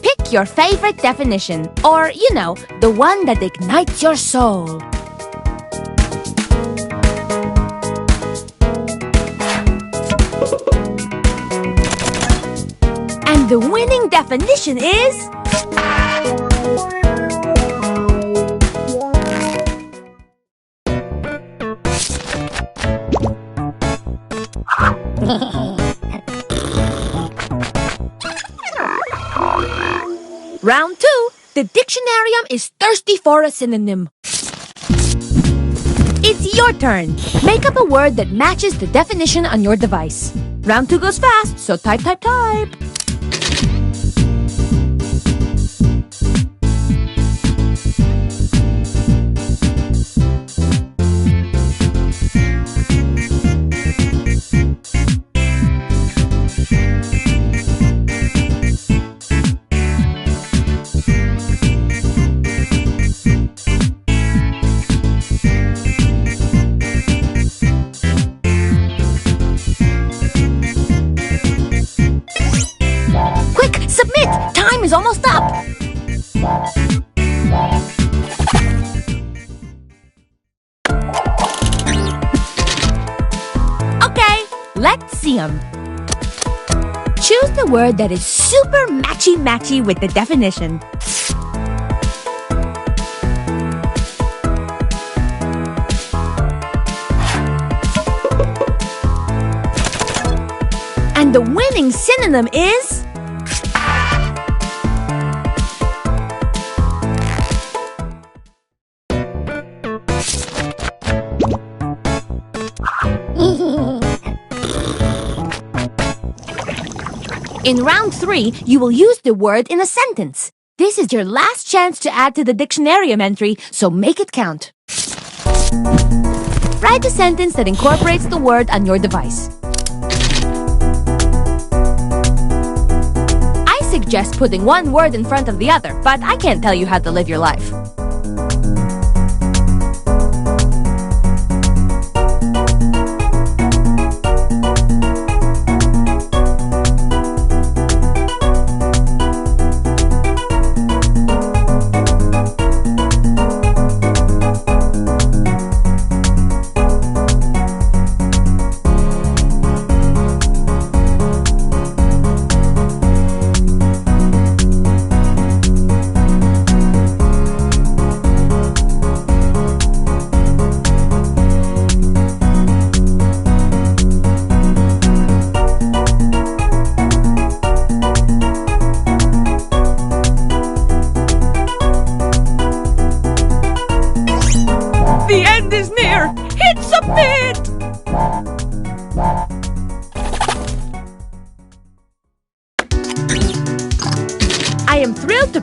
Speaker 5: Pick your favorite definition, or, you know, the one that ignites your soul. And the winning definition is... Round 2, the Dictionarium is thirsty for a synonym. It's your turn. Make up a word that matches the definition on your device. Round 2 goes fast, so type. Time is almost up! Okay, let's see them. Choose the word that is super matchy-matchy with the definition. And the winning synonym is... In round 3, you will use the word in a sentence. This is your last chance to add to the Dictionarium entry, so make it count. Write a sentence that incorporates the word on your device. I suggest putting one word in front of the other, but I can't tell you how to live your life.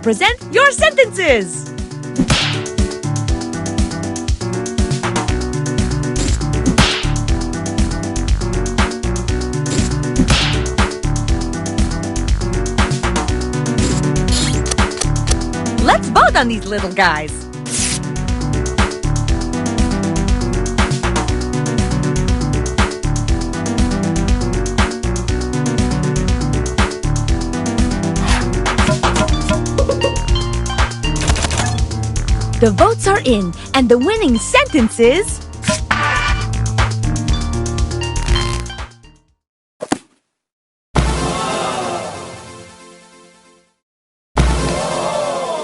Speaker 2: present your sentences. Let's vote on these little guys. The votes are in, and the winning sentence is...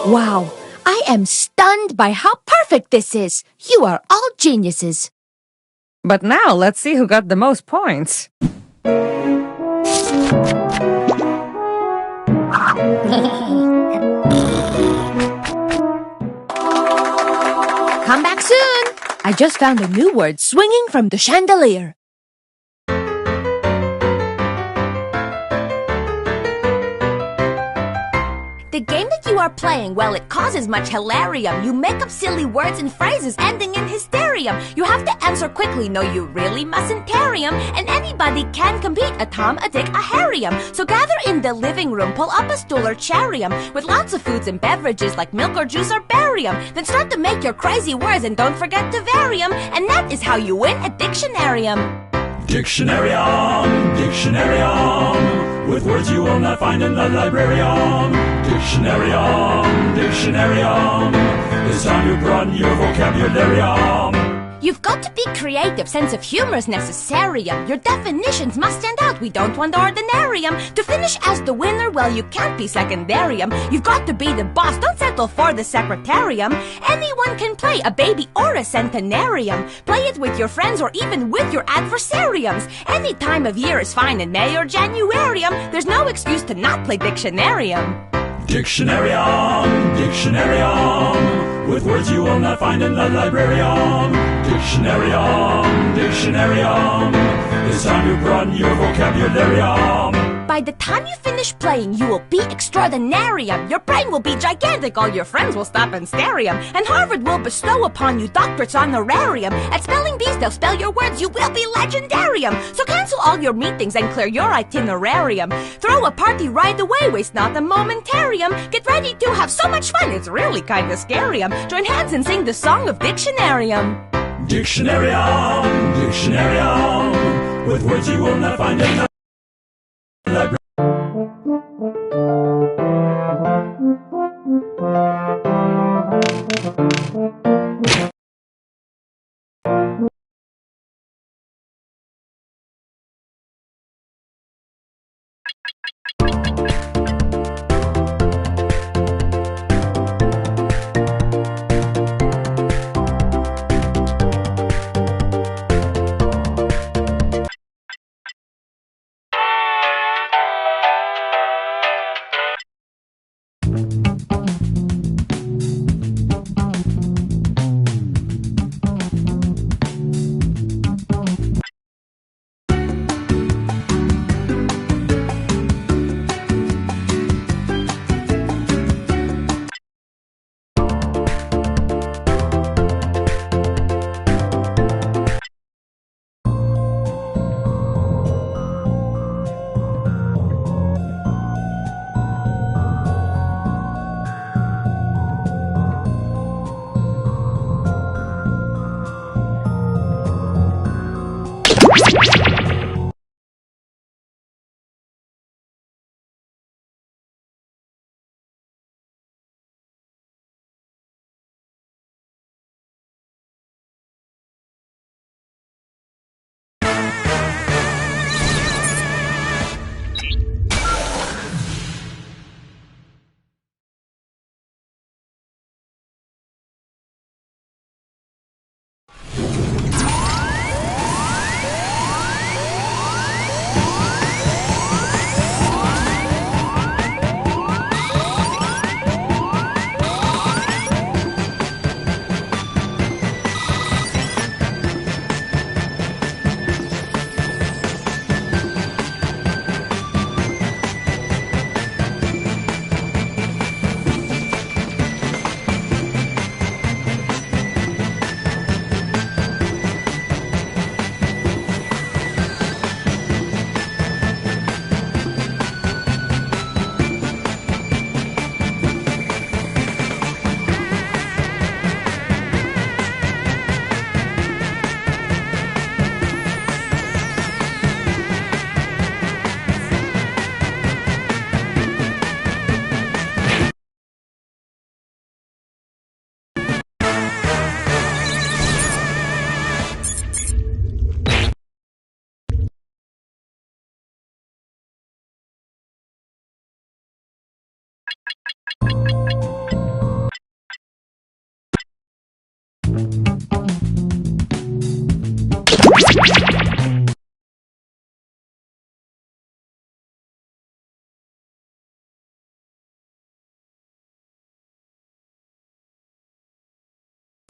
Speaker 2: Wow, I am stunned by how perfect this is. You are all geniuses.
Speaker 6: But now let's see who got the most points.
Speaker 5: Come back soon. I just found a new word swinging from the chandelier. The game that you are playing, well, it causes much hilarium. You make up silly words and phrases ending in hysterium. You have to answer quickly, no, you really mustn't tarry-em. And anybody can compete, a Tom, a Dick, a Harry-em. So gather in the living room, pull up a stool or charium with lots of foods and beverages like milk or juice or barium. Then start to make your crazy words and don't forget to vary 'em. And that is how you win a dictionarium.
Speaker 7: Dictionarium, dictionarium, with words you will not find in the librarium. Dictionarium, dictionarium, it's time you broaden your vocabularium.
Speaker 5: You've got to be creative, sense of humor is necessarium. Your definitions must stand out, we don't want ordinarium. To finish as the winner, well, you can't be secondarium. You've got to be the boss, don't settle for the secretarium. Anyone can play, a baby or a centenarium. Play it with your friends or even with your adversariums. Any time of year is fine in May or Januarium. There's no excuse to not play Dictionarium.
Speaker 7: Dictionarium, dictionarium, with words you will not find in the librarium. Dictionarium, dictionarium, it's time you broaden your vocabularium.
Speaker 5: By the time you finish playing, you will be extraordinarium. Your brain will be gigantic, all your friends will stop and stare-em. And Harvard will bestow upon you doctorates honorarium. At Spelling Bees, they'll spell your words, you will be legendarium. So cancel all your meetings and clear your itinerarium. Throw a party right away, waste not a momentarium. Get ready to have so much fun, it's really kinda scarium. Join hands and sing the song of Dictionarium.
Speaker 7: Dictionarium, dictionarium, with words you will not find in the library.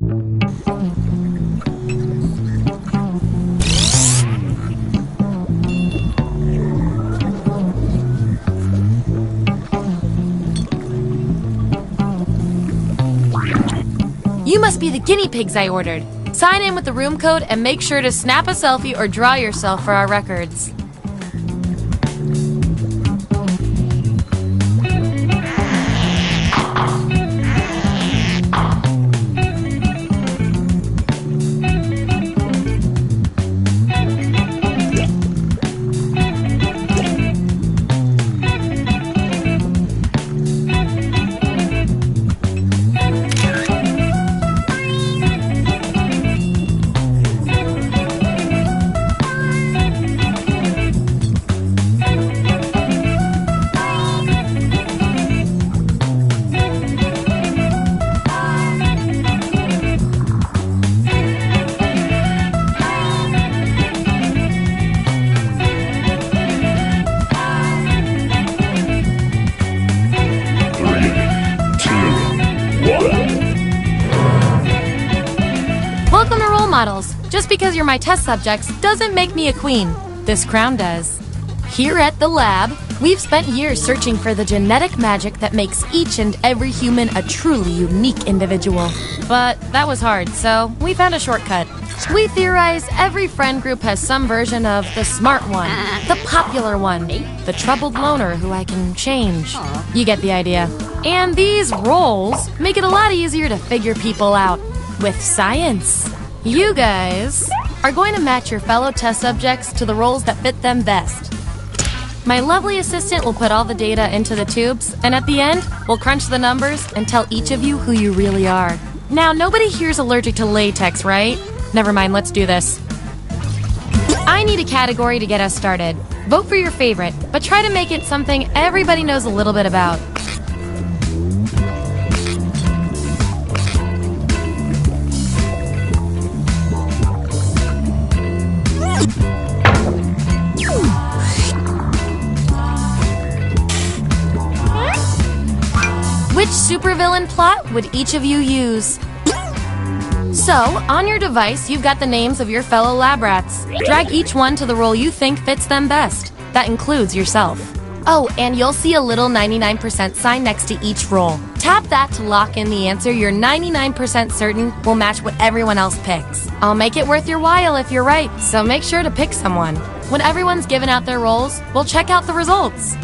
Speaker 5: You must be the guinea pigs I ordered. Sign in with the room code and make sure to snap a selfie or draw yourself for our records. Welcome to Role Models. Just because you're my test subjects doesn't make me a queen. This crown does. Here at the lab, we've spent years searching for the genetic magic that makes each and every human a truly unique individual. But that was hard, so we found a shortcut. We theorize every friend group has some version of the smart one, the popular one, the troubled loner who I can change. You get the idea. And these roles make it a lot easier to figure people out with science. You guys are going to match your fellow test subjects to the roles that fit them best. My lovely assistant will put all the data into the tubes, and at the end, we'll crunch the numbers and tell each of you who you really are. Now, nobody here's allergic to latex, right? Never mind, let's do this. I need a category to get us started. Vote for your favorite, but try to make it something everybody knows a little bit about. Which supervillain plot would each of you use? So, on your device, you've got the names of your fellow lab rats. Drag each one to the role you think fits them best. That includes yourself. Oh, and you'll see a little 99% sign next to each role. Tap that to lock in the answer you're 99% certain will match what everyone else picks. I'll make it worth your while if you're right, so make sure to pick someone. When everyone's given out their roles, we'll check out the results.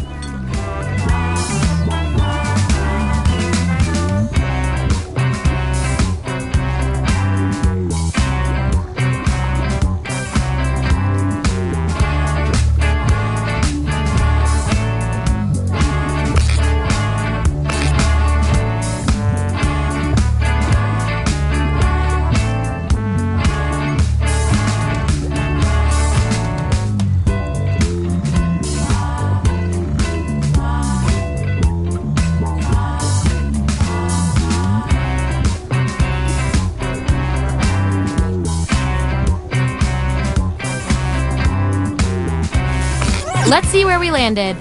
Speaker 5: Let's see where we landed.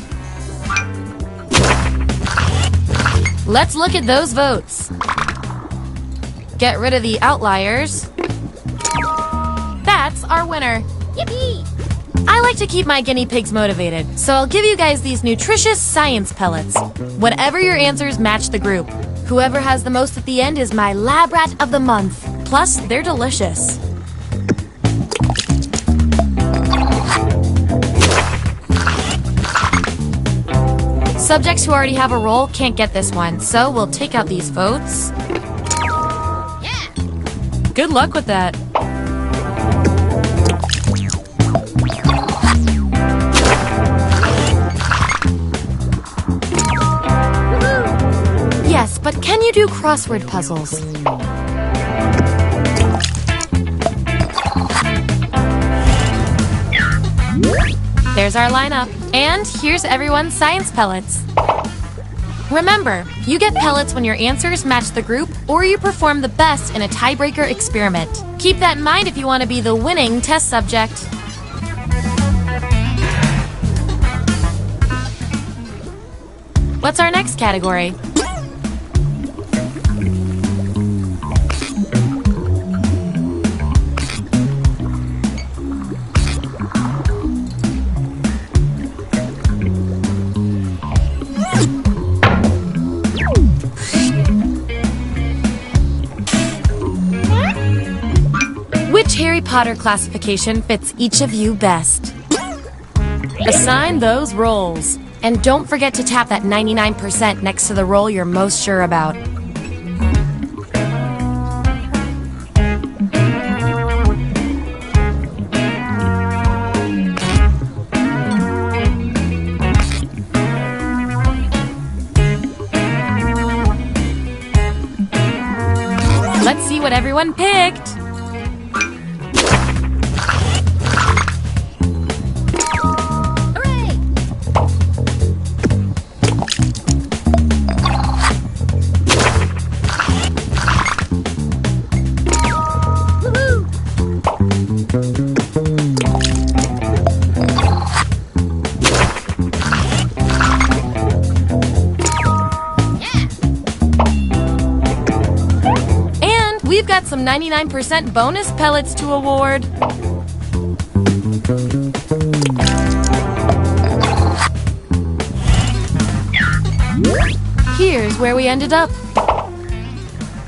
Speaker 5: Let's look at those votes. Get rid of the outliers. That's our winner. Yippee! I like to keep my guinea pigs motivated, so I'll give you guys these nutritious science pellets. Whatever your answers match the group. Whoever has the most at the end is my lab rat of the month. Plus, they're delicious. Subjects who already have a role can't get this one, so we'll take out these votes. Yeah. Good luck with that. Yes, but can you do crossword puzzles? There's our lineup. And here's everyone's science pellets. Remember, you get pellets when your answers match the group or you perform the best in a tiebreaker experiment. Keep that in mind if you want to be the winning test subject. What's our next category? Harry Potter classification fits each of you best? Assign those roles. And don't forget to tap that 99% next to the role you're most sure about. Let's see what everyone picked. We've got some 99% bonus pellets to award. Here's where we ended up.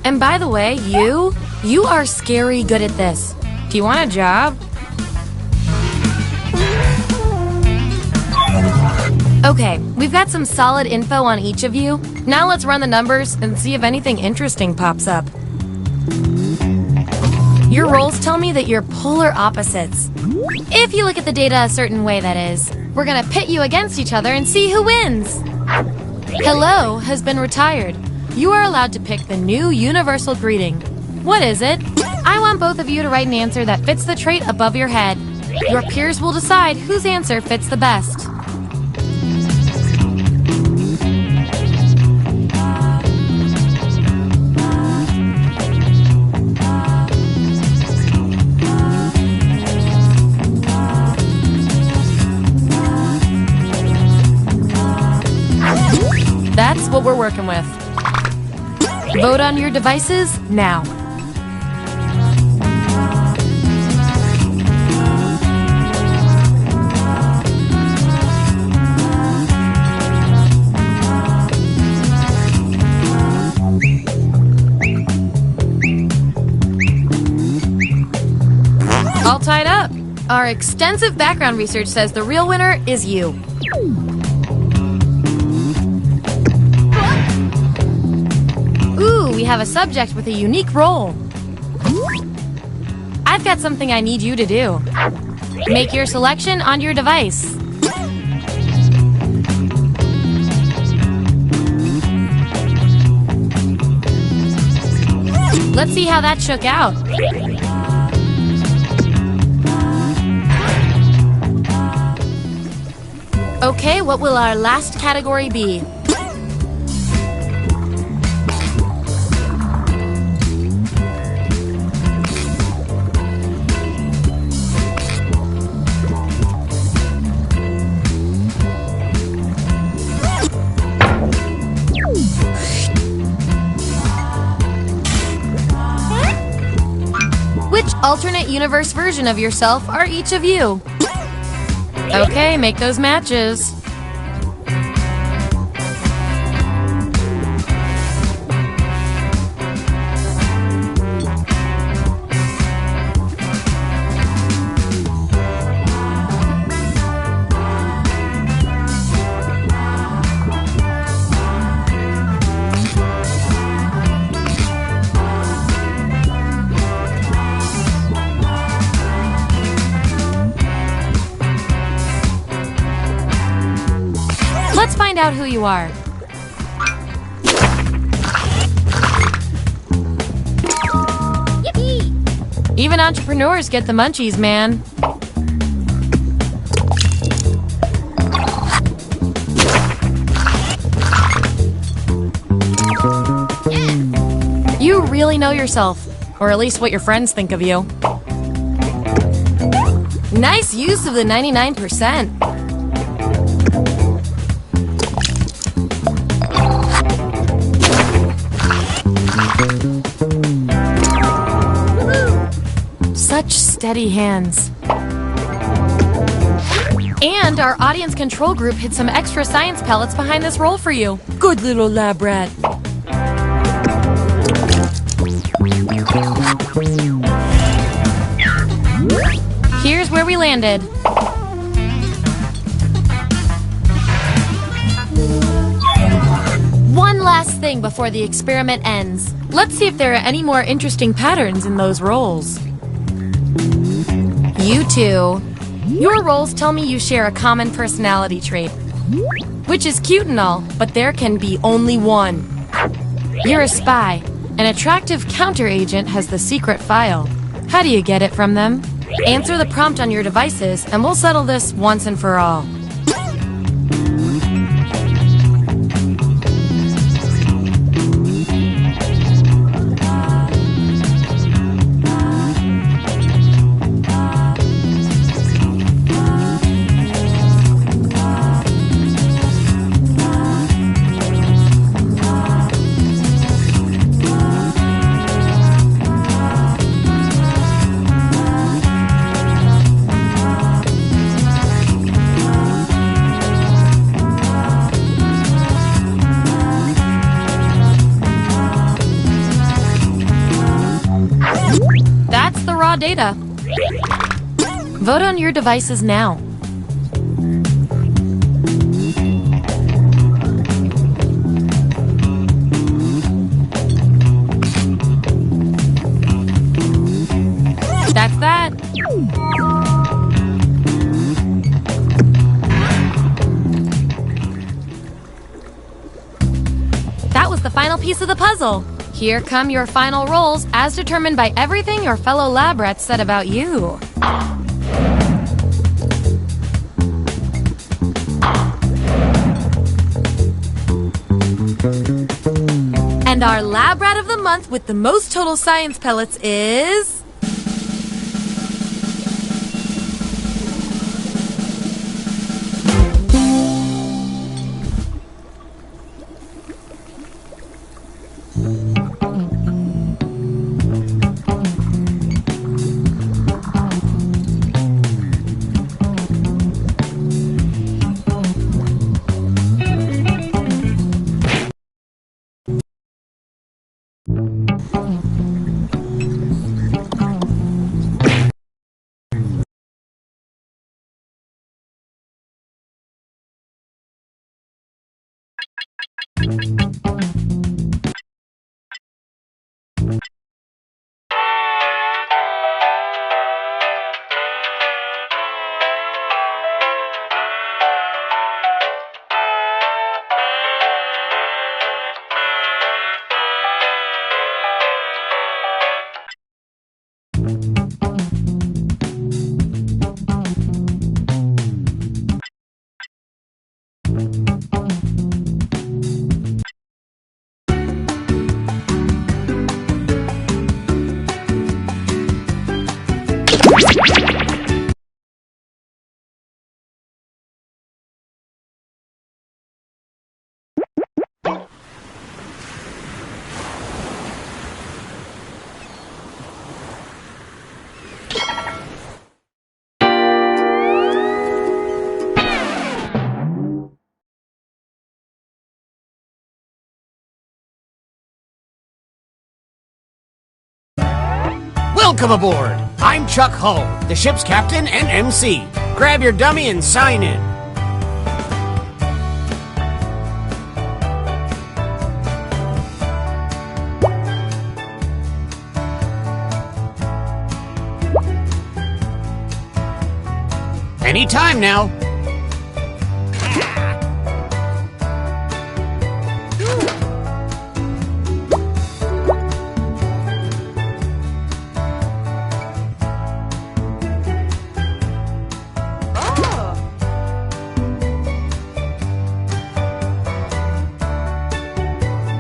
Speaker 5: And by the way, you are scary good at this. Do you want a job? Okay, we've got some solid info on each of you. Now let's run the numbers and see if anything interesting pops up. Your roles tell me that you're polar opposites. If you look at the data a certain way, that is. We're gonna pit you against each other and see who wins. Hello has been retired. You are allowed to pick the new universal greeting. What is it? I want both of you to write an answer that fits the trait above your head. Your peers will decide whose answer fits the best. That's what we're working with. Vote on your devices now. All tied up. Our extensive background research says the real winner is you. Ooh, we have a subject with a unique role. I've got something I need you to do. Make your selection on your device. Let's see how that shook out. Okay, what will our last category be? Which alternate universe version of yourself are each of you? Okay, make those matches. Let's find out who you are. Yippee! Even entrepreneurs get the munchies, man. You really know yourself, or at least what your friends think of you. Nice use of the 99%. Such steady hands. And our audience control group hid some extra science pellets behind this role for you. Good little lab rat. stranded. One last thing before the experiment ends. Let's see if there are any more interesting patterns in those roles. You two. Your roles tell me you share a common personality trait. Which is cute and all, but there can be only one. You're a spy. An attractive counter-agent has the secret file. How do you get it from them? Answer the prompt on your devices, and we'll settle this once and for all. That's the raw data. Vote on your devices now. That's that. That was the final piece of the puzzle. Here come your final roles as determined by everything your fellow lab rats said about you. And our lab rat of the month with the most total science pellets is...
Speaker 8: Welcome aboard! I'm Chuck Hull, the ship's captain and MC. Grab your dummy and sign in. Anytime now.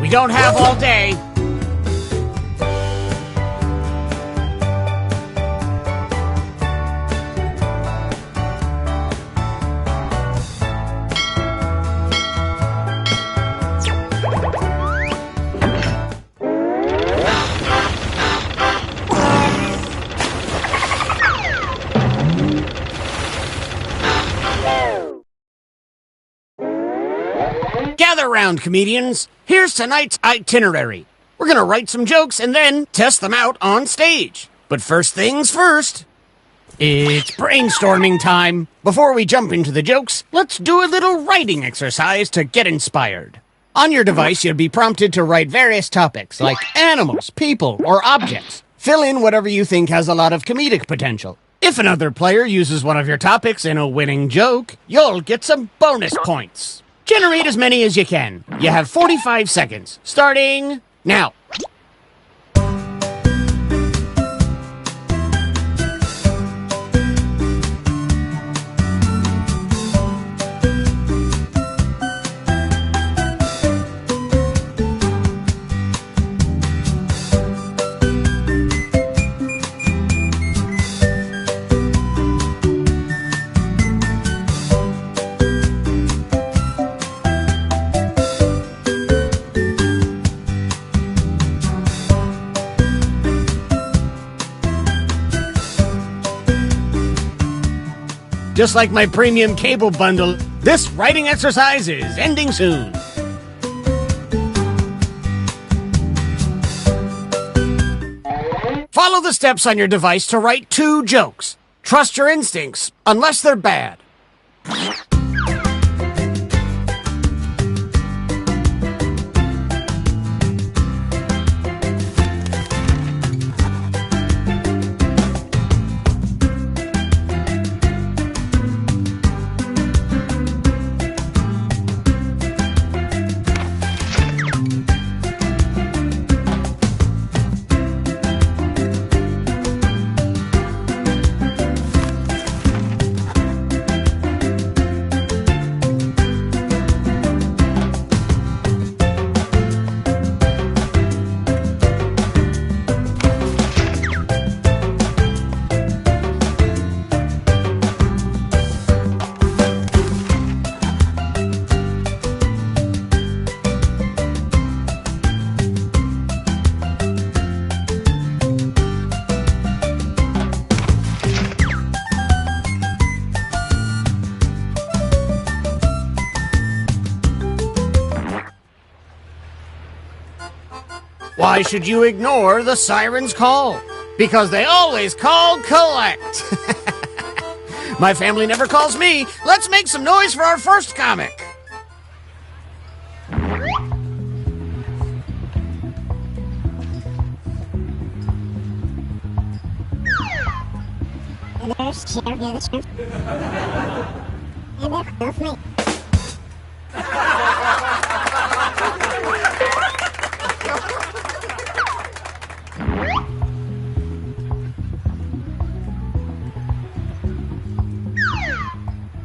Speaker 8: We don't have all day. Gather round, comedians. Here's tonight's itinerary. We're gonna write some jokes and then test them out on stage. But first things first. It's brainstorming time. Before we jump into the jokes, let's do a little writing exercise to get inspired. On your device, you'll be prompted to write various topics like animals, people, or objects. Fill in whatever you think has a lot of comedic potential. If another player uses one of your topics in a winning joke, you'll get some bonus points. Generate as many as you can. You have 45 seconds, starting now. Just like my premium cable bundle, this writing exercise is ending soon. Follow the steps on your device to write 2 jokes. Trust your instincts, unless they're bad. Why should you ignore the siren's call? Because they always call collect. My family never calls me. Let's make some noise for our first comic.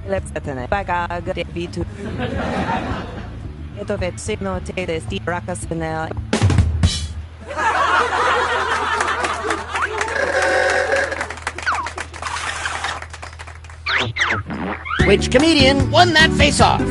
Speaker 9: Lepsetene bagag debitu. Etovet signo te desti rakaspinel.
Speaker 8: Which comedian won that face-off?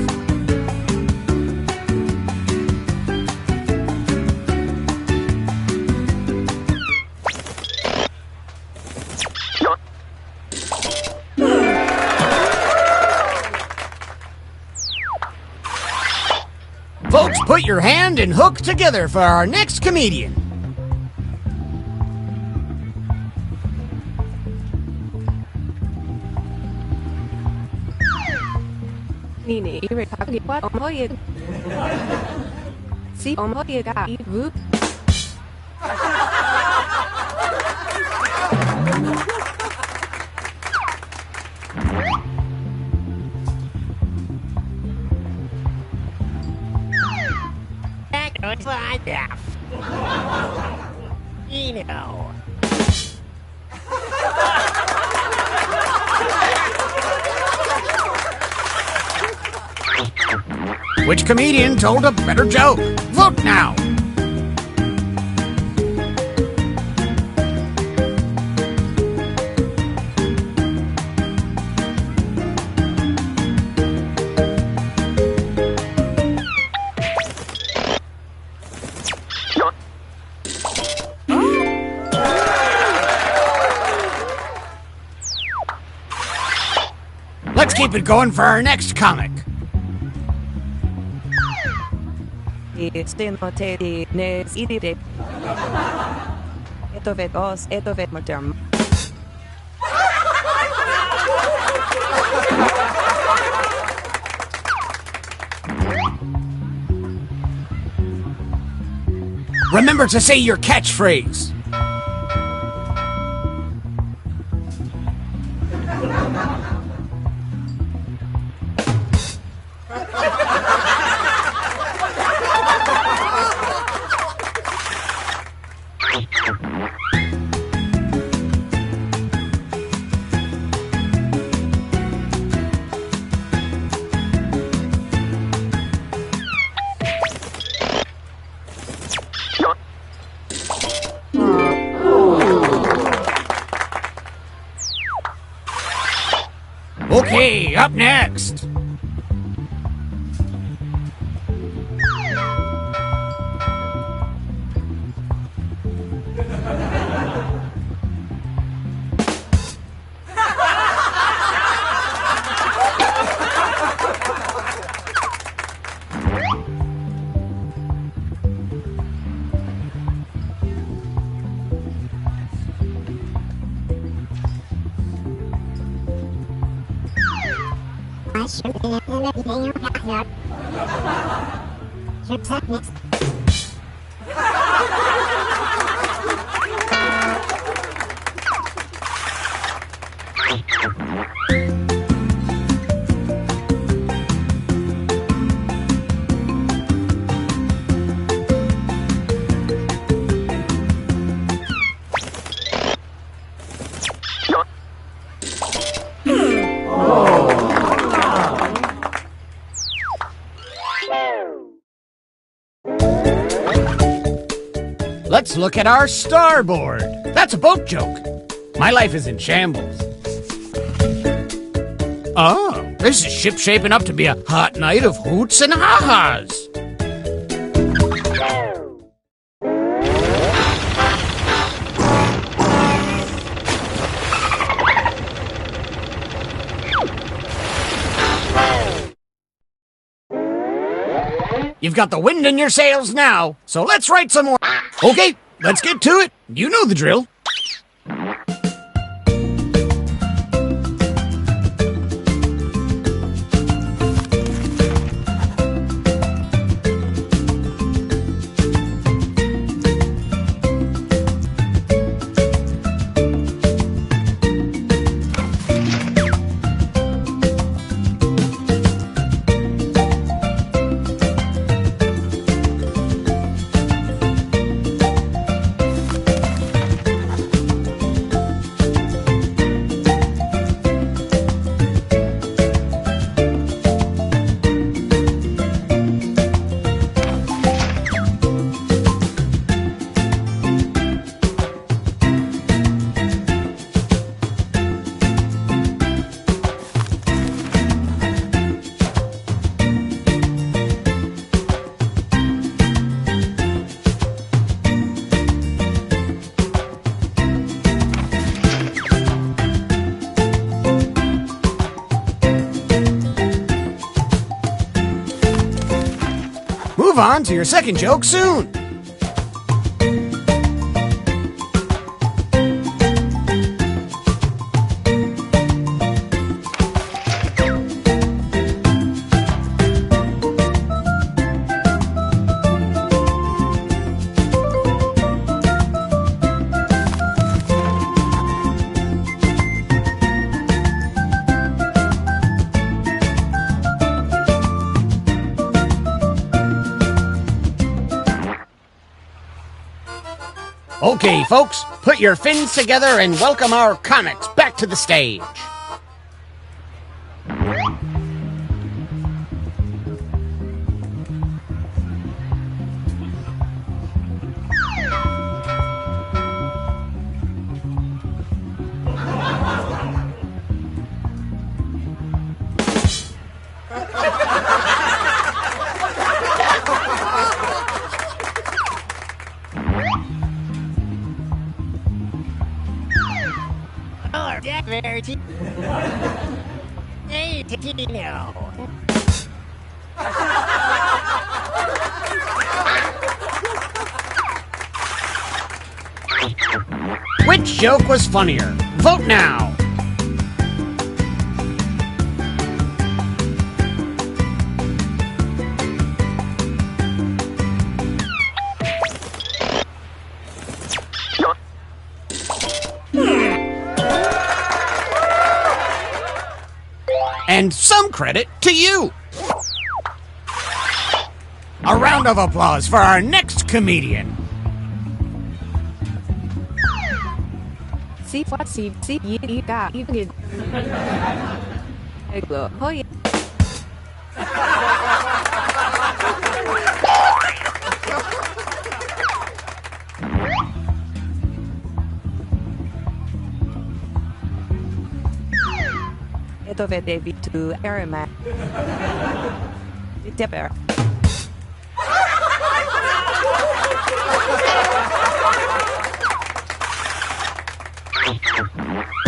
Speaker 8: Folks, put your hand and hook together for our next comedian.
Speaker 9: Nini, iritagi what omoye. Si omoye ga ivu.
Speaker 8: You know. Which comedian told a better joke? Vote now! Let's keep it going for our next comic. Remember to say your catchphrase. Okay, up next. Let's look at our starboard. That's a boat joke. My life is in shambles. Oh, this is ship shaping up to be a hot night of hoots and ha-has. You've got the wind in your sails now, so let's write some more. Okay, let's get to it. You know the drill. Move on to your second joke soon. Okay, folks, put your fins together and welcome our comics back to the stage. Which joke was funnier? Vote now! And some credit to you. A round of applause for our next comedian.
Speaker 9: See what see you got even. Oh yeah. Dovete tu Arima. Dipper.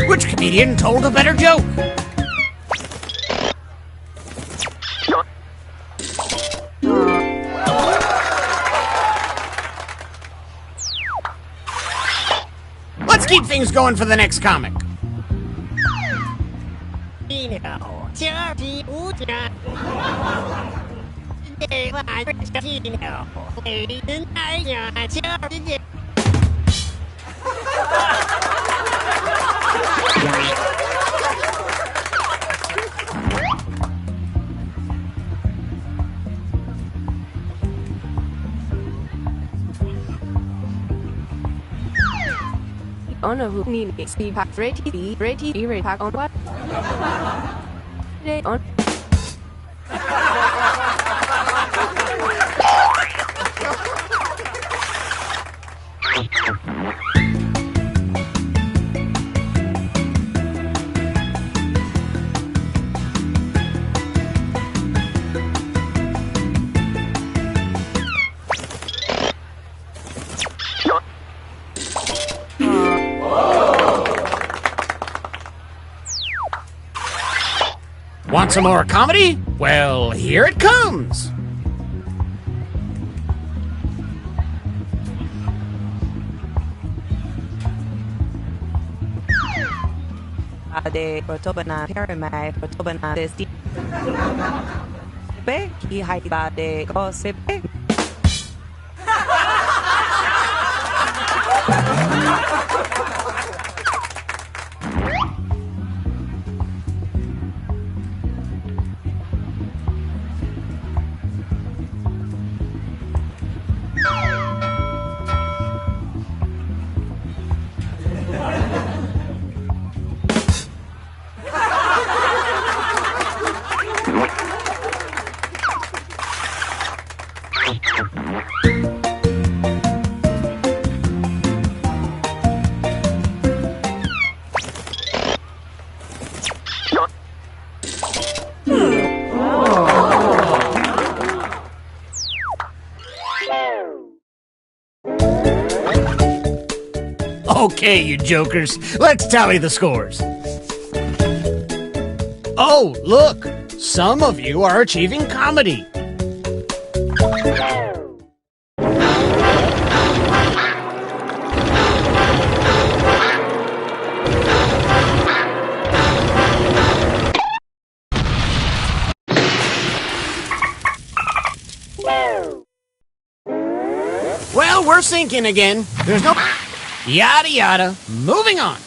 Speaker 8: Which comedian told a better joke? Let's keep things going for the next comic.
Speaker 9: Ono who need speed pack rate pack on what? On.
Speaker 8: Want some more comedy? Well, here it comes.
Speaker 9: De protobana paramai protobana de sti. Be ki haiba de gossip.
Speaker 8: Okay, you jokers, let's tally the scores. Oh, look, some of you are achieving comedy. Well, we're sinking again. There's no... Yada yada. Moving on.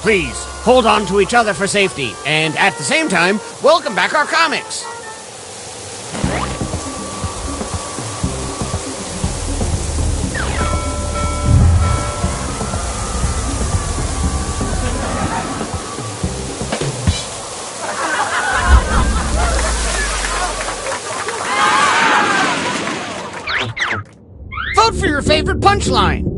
Speaker 8: Please, hold on to each other for safety, and at the same time, welcome back our comics. Vote for your favorite punchline.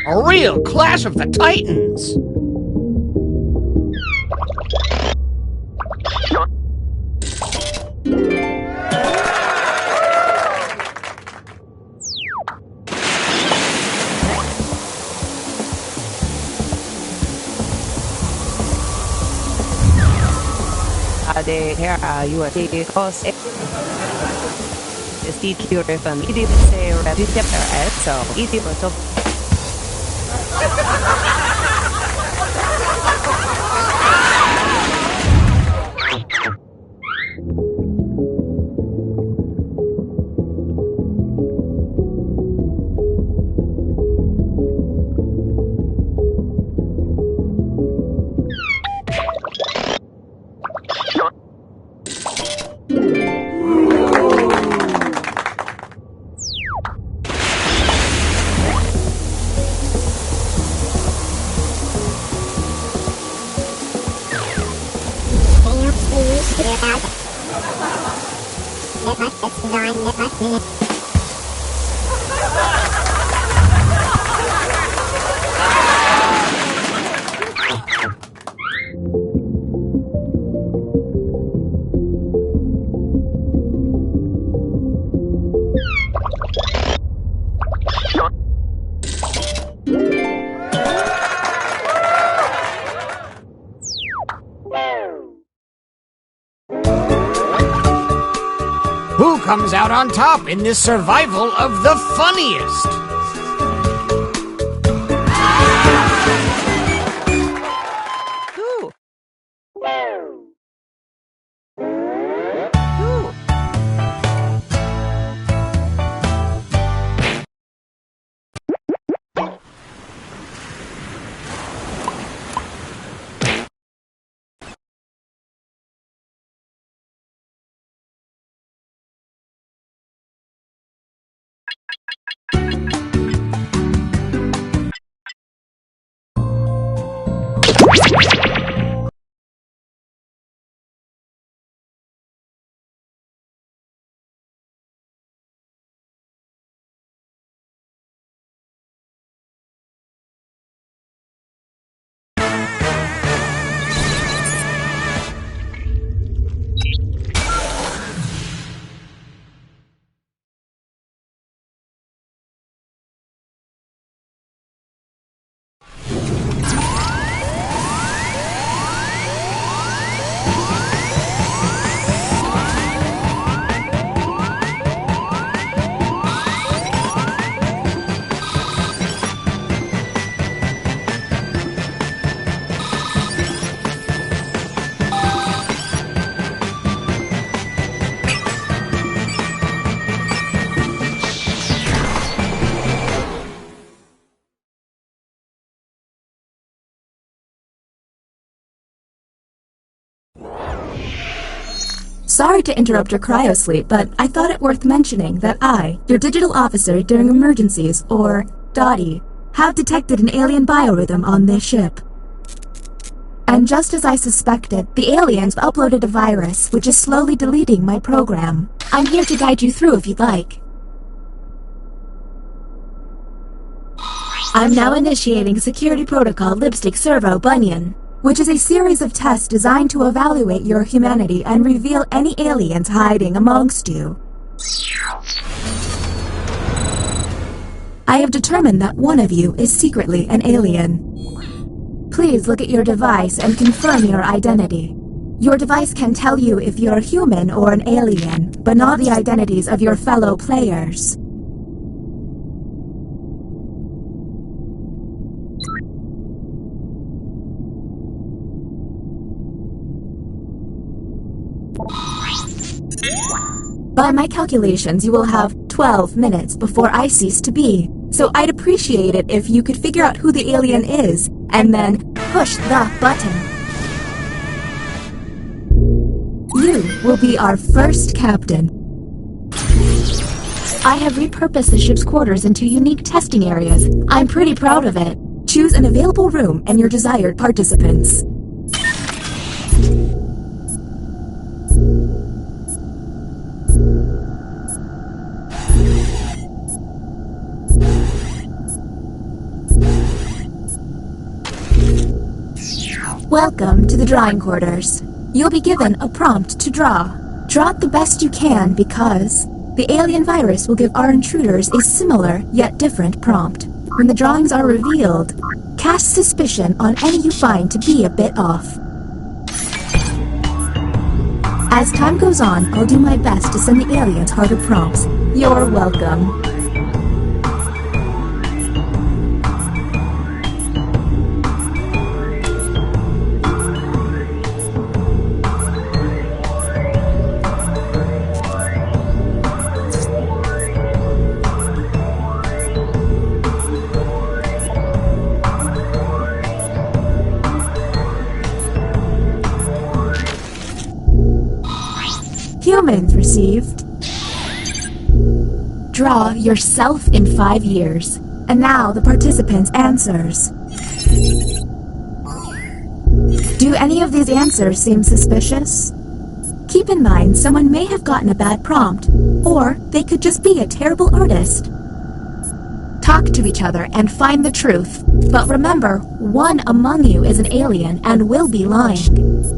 Speaker 8: A real Clash of the Titans.
Speaker 9: Here are your costs. Steve Cure from ED say Reddit so ED
Speaker 8: Who comes out on top in this survival of the funniest?
Speaker 10: Sorry to interrupt your cryosleep, but I thought it worth mentioning that I, your digital officer during emergencies, or Dottie, have detected an alien biorhythm on this ship. And just as I suspected, the aliens uploaded a virus which is slowly deleting my program. I'm here to guide you through if you'd like. I'm now initiating Security Protocol Lipstick Servo Bunyan, which is a series of tests designed to evaluate your humanity and reveal any aliens hiding amongst you. I have determined that one of you is secretly an alien. Please look at your device and confirm your identity. Your device can tell you if you're human or an alien, but not the identities of your fellow players. By my calculations, you will have 12 minutes before I cease to be. So I'd appreciate it if you could figure out who the alien is, and then push the button. You will be our first captain. I have repurposed the ship's quarters into unique testing areas. I'm pretty proud of it. Choose an available room and your desired participants. Welcome to the drawing quarters. You'll be given a prompt to draw. Draw it the best you can because the alien virus will give our intruders a similar yet different prompt. When the drawings are revealed, cast suspicion on any you find to be a bit off. As time goes on, I'll do my best to send the aliens harder prompts. You're welcome. Humans received. Draw yourself in 5 years. And now the participants' answers. Do any of these answers seem suspicious? Keep in mind someone may have gotten a bad prompt, or they could just be a terrible artist. Talk to each other and find the truth. But remember, one among you is an alien and will be lying.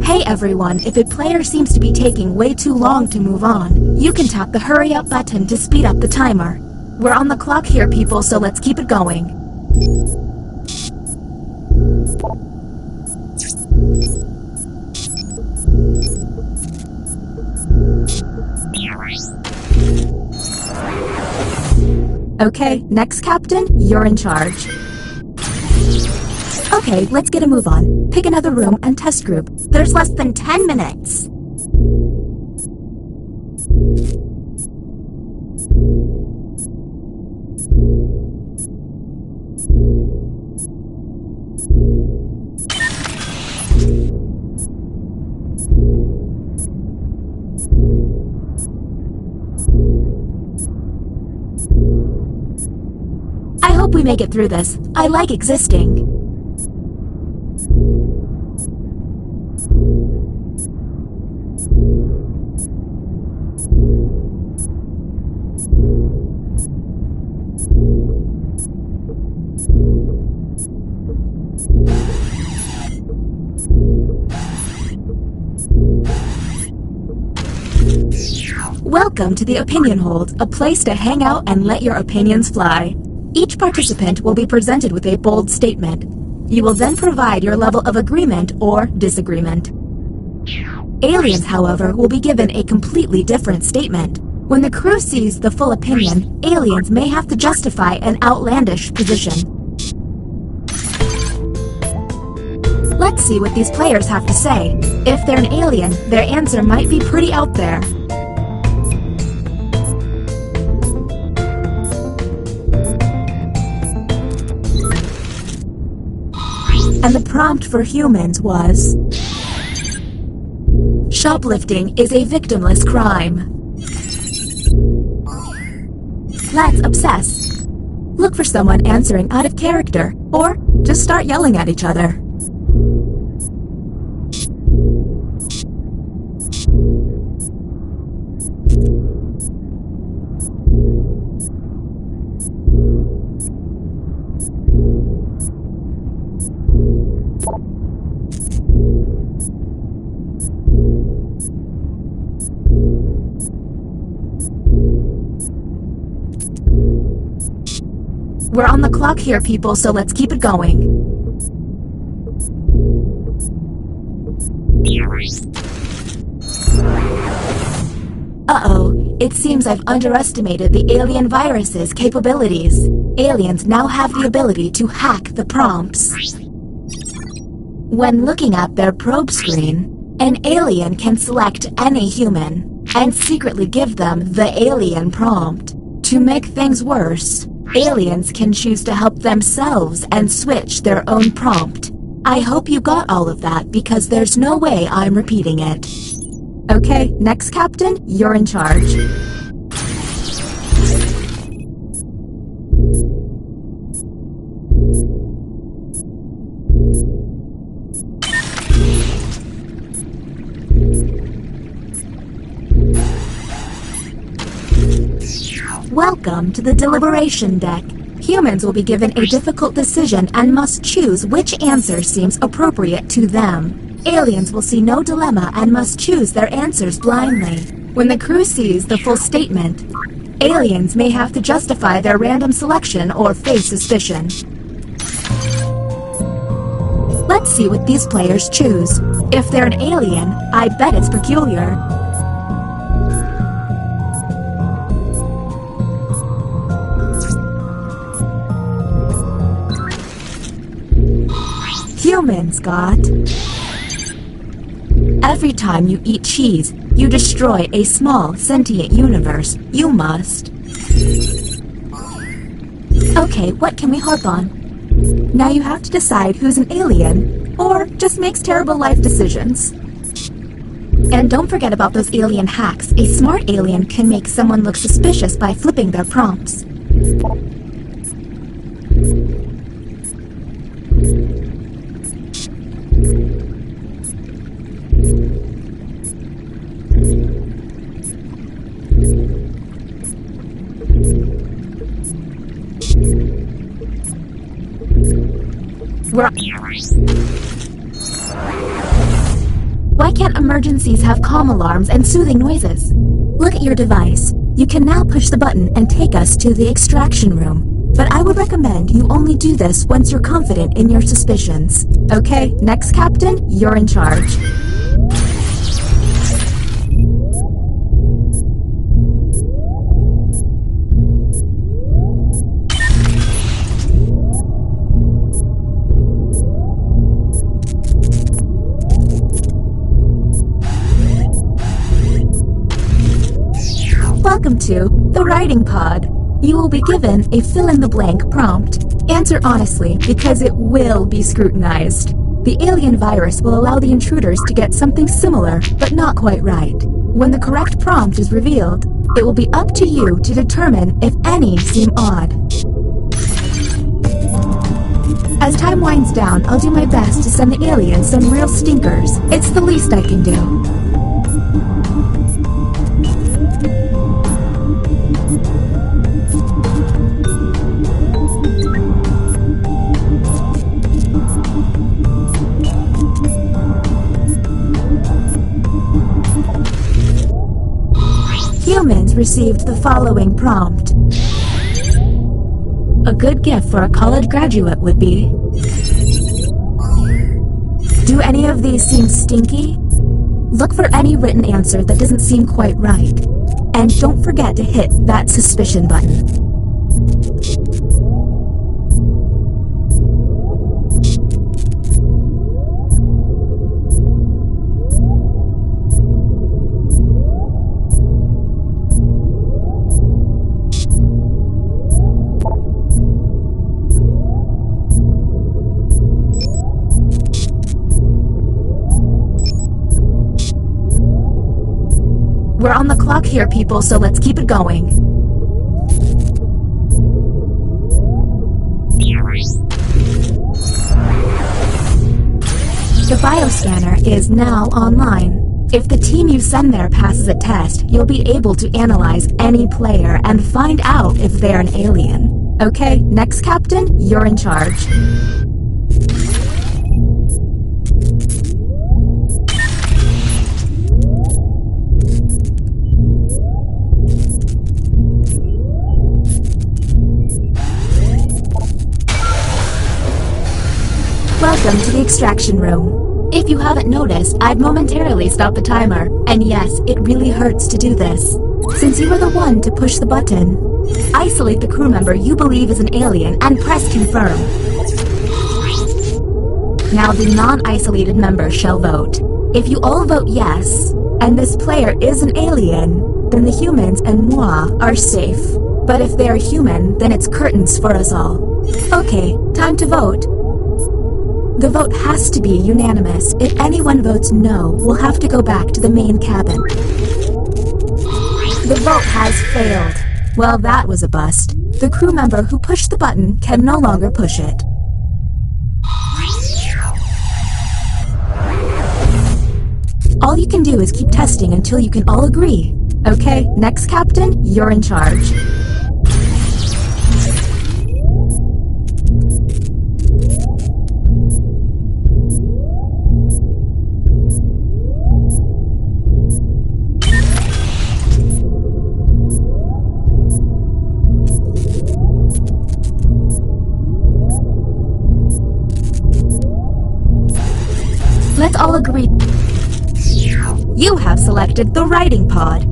Speaker 10: Hey everyone, if a player seems to be taking way too long to move on, you can tap the hurry up button to speed up the timer. We're on the clock here, people, so let's keep it going. Okay, next captain, you're in charge. Okay, let's get a move on. Pick another room and test group. There's less than 10 minutes. I hope we make it through this. I like existing. Welcome to the Opinion Hold, a place to hang out and let your opinions fly. Each participant will be presented with a bold statement. You will then provide your level of agreement or disagreement. Aliens, however, will be given a completely different statement. When the crew sees the full opinion, aliens may have to justify an outlandish position. Let's see what these players have to say. If they're an alien, their answer might be pretty out there. And the prompt for humans was: shoplifting is a victimless crime. Let's obsess. Look for someone answering out of character, or just start yelling at each other. We're on the clock here, people, so let's keep it going. Uh-oh, it seems I've underestimated the alien virus's capabilities. Aliens now have the ability to hack the prompts. When looking at their probe screen, an alien can select any human and secretly give them the alien prompt. To make things worse, aliens can choose to help themselves and switch their own prompt. I hope you got all of that because there's no way I'm repeating it. Okay, next Captain, you're in charge. Welcome to the deliberation deck. Humans will be given a difficult decision and must choose which answer seems appropriate to them. Aliens will see no dilemma and must choose their answers blindly. When the crew sees the full statement, aliens may have to justify their random selection or face suspicion. Let's see what these players choose. If they're an alien, I bet it's peculiar. Humans got... Every time you eat cheese, you destroy a small, sentient universe. You must. Okay, what can we harp on? Now you have to decide who's an alien, or just makes terrible life decisions. And don't forget about those alien hacks. A smart alien can make someone look suspicious by flipping their prompts. Why can't emergencies have calm alarms and soothing noises? Look at your device. You can now push the button and take us to the extraction room. But I would recommend you only do this once you're confident in your suspicions. Okay, next Captain, you're in charge. Welcome to the Writing Pod. You will be given a fill-in-the-blank prompt. Answer honestly, because it will be scrutinized. The alien virus will allow the intruders to get something similar, but not quite right. When the correct prompt is revealed, it will be up to you to determine if any seem odd. As time winds down, I'll do my best to send the aliens some real stinkers. It's the least I can do. Humans received the following prompt. A good gift for a college graduate would be... Do any of these seem stinky? Look for any written answer that doesn't seem quite right. And don't forget to hit that suspicion button. We're on the clock here, people, so let's keep it going. The bioscanner is now online. If the team you send there passes a test, you'll be able to analyze any player and find out if they're an alien. Okay, next Captain, you're in charge. Welcome to the extraction room. If you haven't noticed, I've momentarily stopped the timer, and yes, it really hurts to do this. Since you were the one to push the button, isolate the crew member you believe is an alien and press confirm. Now the non-isolated member shall vote. If you all vote yes, and this player is an alien, then the humans and moi are safe. But if they are human, then it's curtains for us all. Okay, time to vote. The vote has to be unanimous. If anyone votes no, we'll have to go back to the main cabin. The vote has failed. Well, that was a bust. The crew member who pushed the button can no longer push it. All you can do is keep testing until you can all agree. Okay, next captain, you're in charge. Let's all agree. You have selected the writing pod.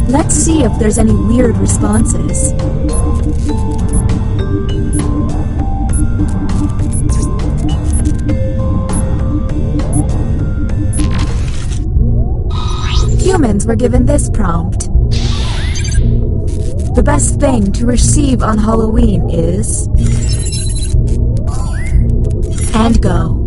Speaker 10: Let's see if there's any weird responses. Humans were given this prompt. The best thing to receive on Halloween is... and go.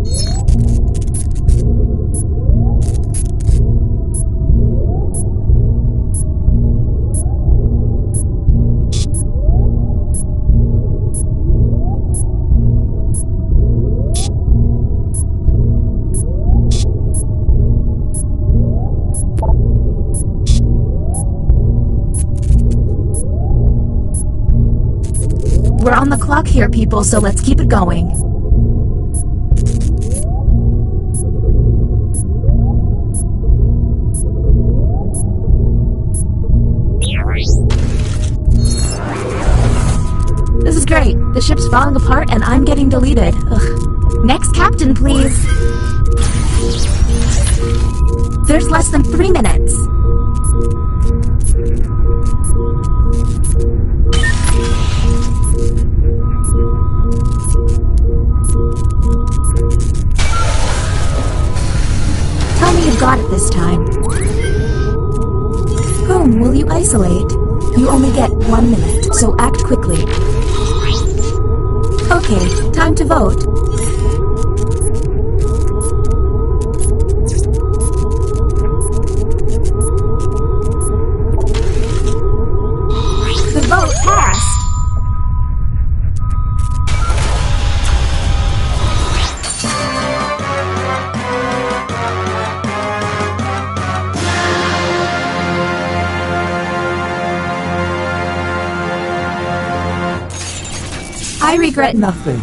Speaker 10: We're on the clock here, people, so let's keep it going. This is great. The ship's falling apart and I'm getting deleted. Ugh. Next captain, please. There's less than 3 minutes. Tell me you've got it this time. Whom will you isolate? You only get 1 minute, so act quickly. Okay, time to vote. The vote passed. I regret nothing.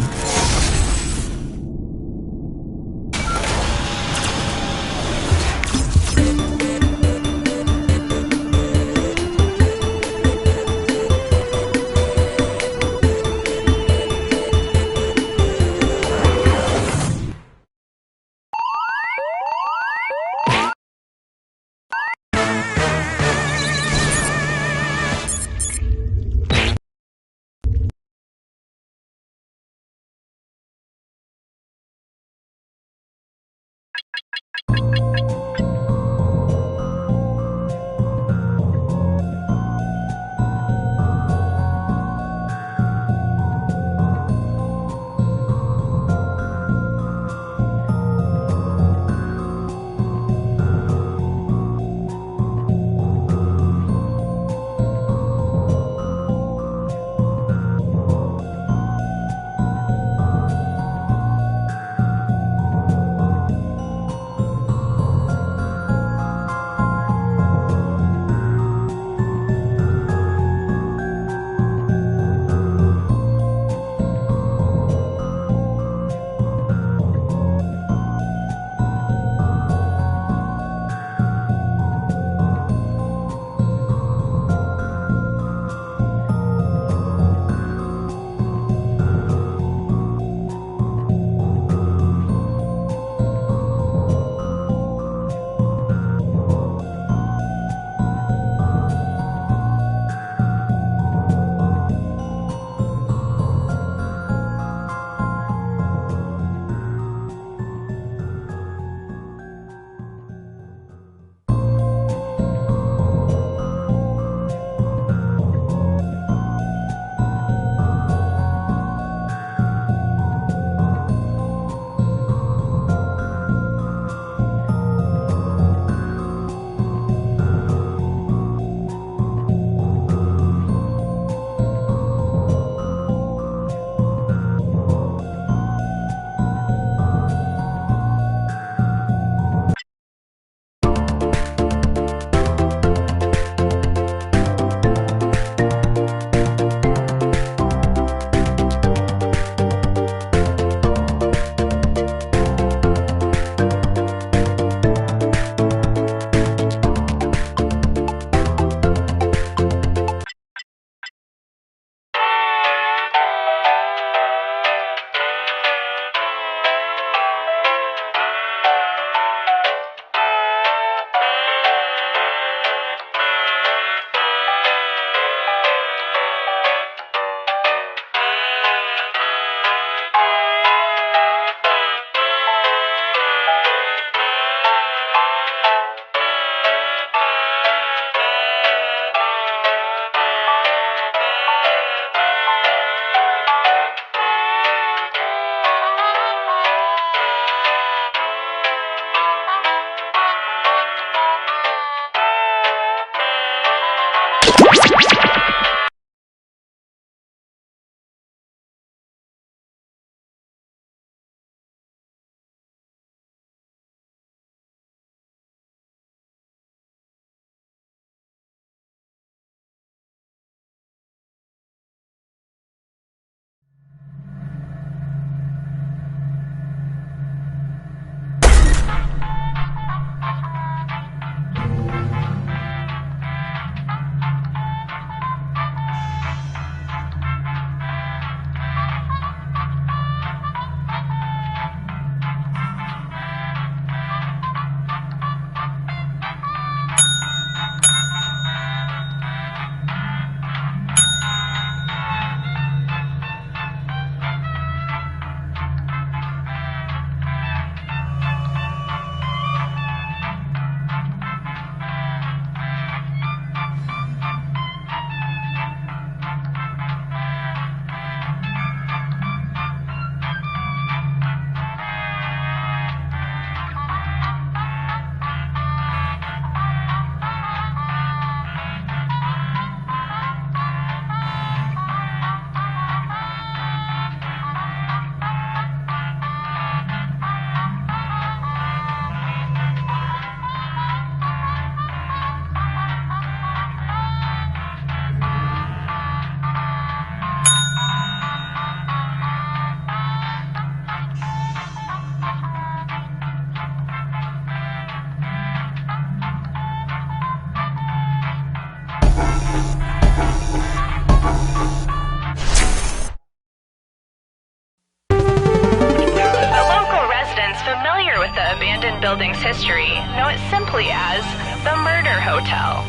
Speaker 1: building's history, know it simply as the Murder Hotel.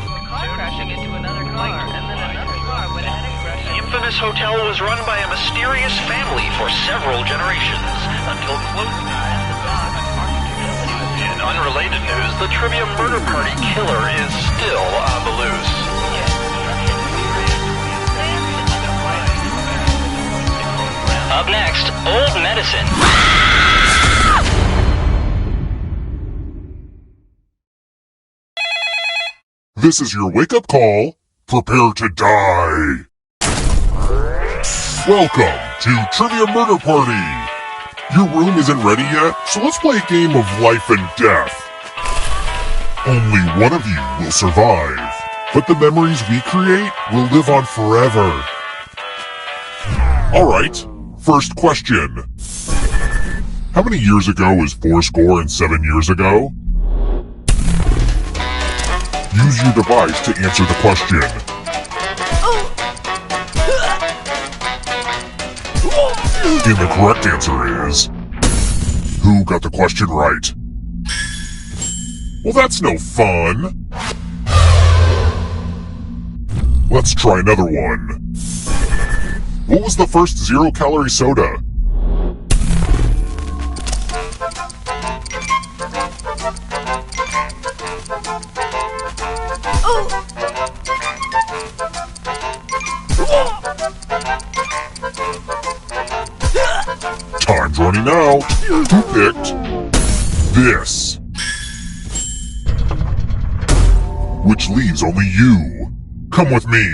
Speaker 1: Crashing into another car, and then another car went ahead and crashed.
Speaker 3: The infamous hotel was run by a mysterious family for several generations, until close. In unrelated news, the trivia murder party killer is still on the loose. Up next, Old Medicine.
Speaker 4: This is your wake-up call. Prepare to die. Welcome to Trivia Murder Party. Your room isn't ready yet, so let's play a game of life and death. Only one of you will survive, but the memories we create will live on forever. Alright, first question. How many years ago is 407 years ago? Use your device to answer the question. And the correct answer is... Who got the question right? Well, that's no fun. Let's try another one. What was the first zero-calorie soda? Time's running out. Who picked this? Which leaves only you. Come with me.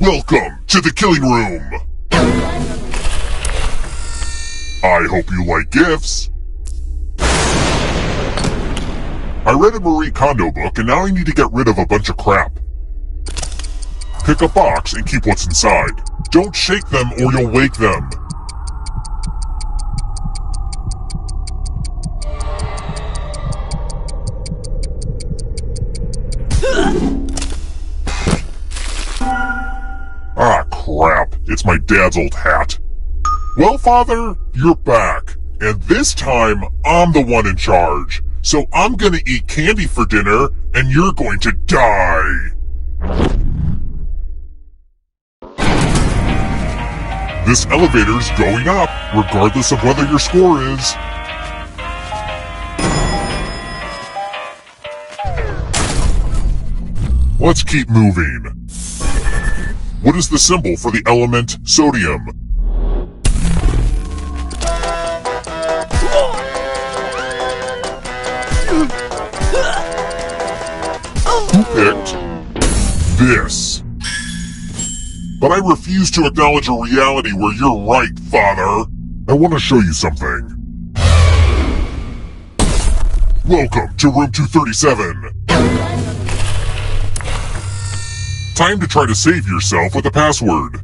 Speaker 4: Welcome to the killing room. I hope you like gifts. I read a Marie Kondo book and now I need to get rid of a bunch of crap. Pick a box and keep what's inside. Don't shake them or you'll wake them. Ah, crap. It's my dad's old hat. Well, Father, you're back. And this time, I'm the one in charge. So I'm gonna eat candy for dinner, and you're going to die. This elevator's going up, regardless of whether your score is. Let's keep moving. What is the symbol for the element sodium? Who picked this? But I refuse to acknowledge a reality where you're right, Father. I want to show you something. Welcome to room 237. Time to try to save yourself with a password.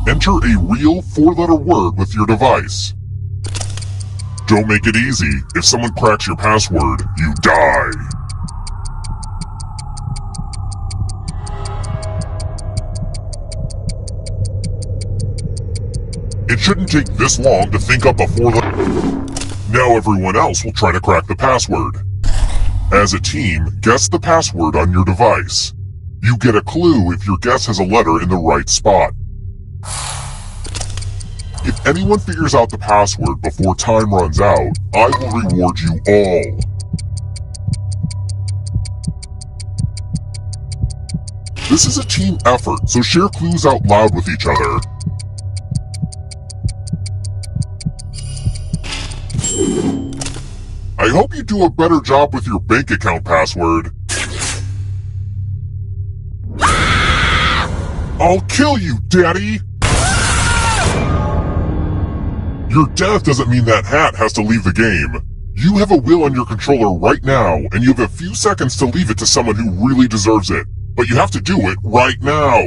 Speaker 4: Enter a real 4-letter word with your device. Don't make it easy. If someone cracks your password, you die. It shouldn't take this long to think up a 4-letter... Now everyone else will try to crack the password. As a team, guess the password on your device. You get a clue if your guess has a letter in the right spot. If anyone figures out the password before time runs out, I will reward you all. This is a team effort, so share clues out loud with each other. I hope you do a better job with your bank account password. I'll kill you, Daddy! Your death doesn't mean that hat has to leave the game. You have a will on your controller right now, and you have a few seconds to leave it to someone who really deserves it. But you have to do it right now.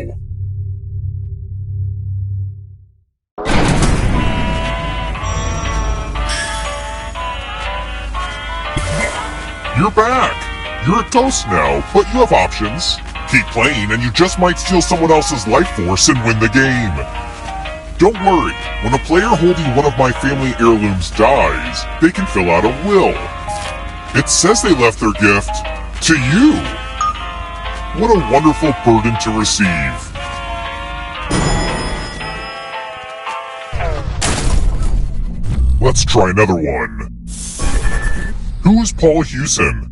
Speaker 4: You're back! You're a ghost now, but you have options. Keep playing and you just might steal someone else's life force and win the game. Don't worry, when a player holding one of my family heirlooms dies, they can fill out a will. It says they left their gift to you. What a wonderful burden to receive. Let's try another one. Who is Paul Hewson?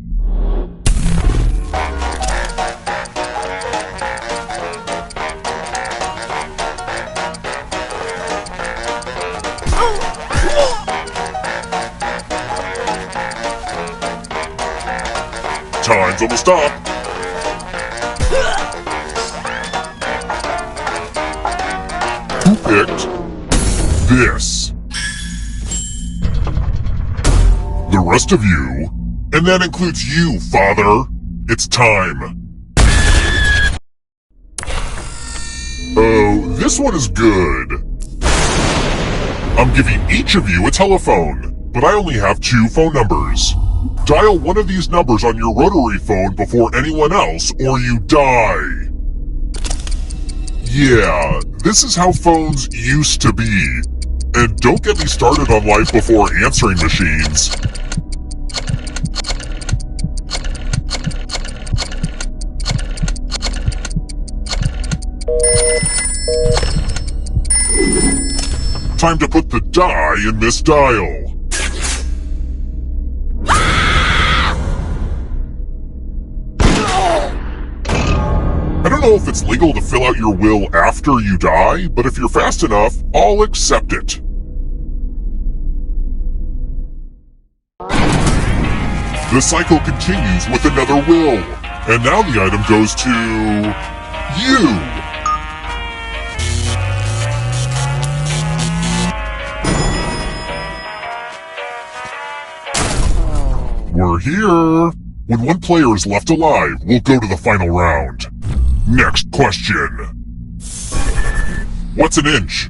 Speaker 4: Time's almost up. Who picked this? The rest of you, and that includes you, Father. It's time. Oh, this one is good. I'm giving each of you a telephone, but I only have 2 phone numbers. Dial one of these numbers on your rotary phone before anyone else, or you die. Yeah, this is how phones used to be. And don't get me started on life before answering machines. Time to put the die in this dial. I don't know if it's legal to fill out your will after you die, but if you're fast enough, I'll accept it. The cycle continues with another will, and now the item goes to you. We're here. When one player is left alive, we'll go to the final round. Next question. What's an inch?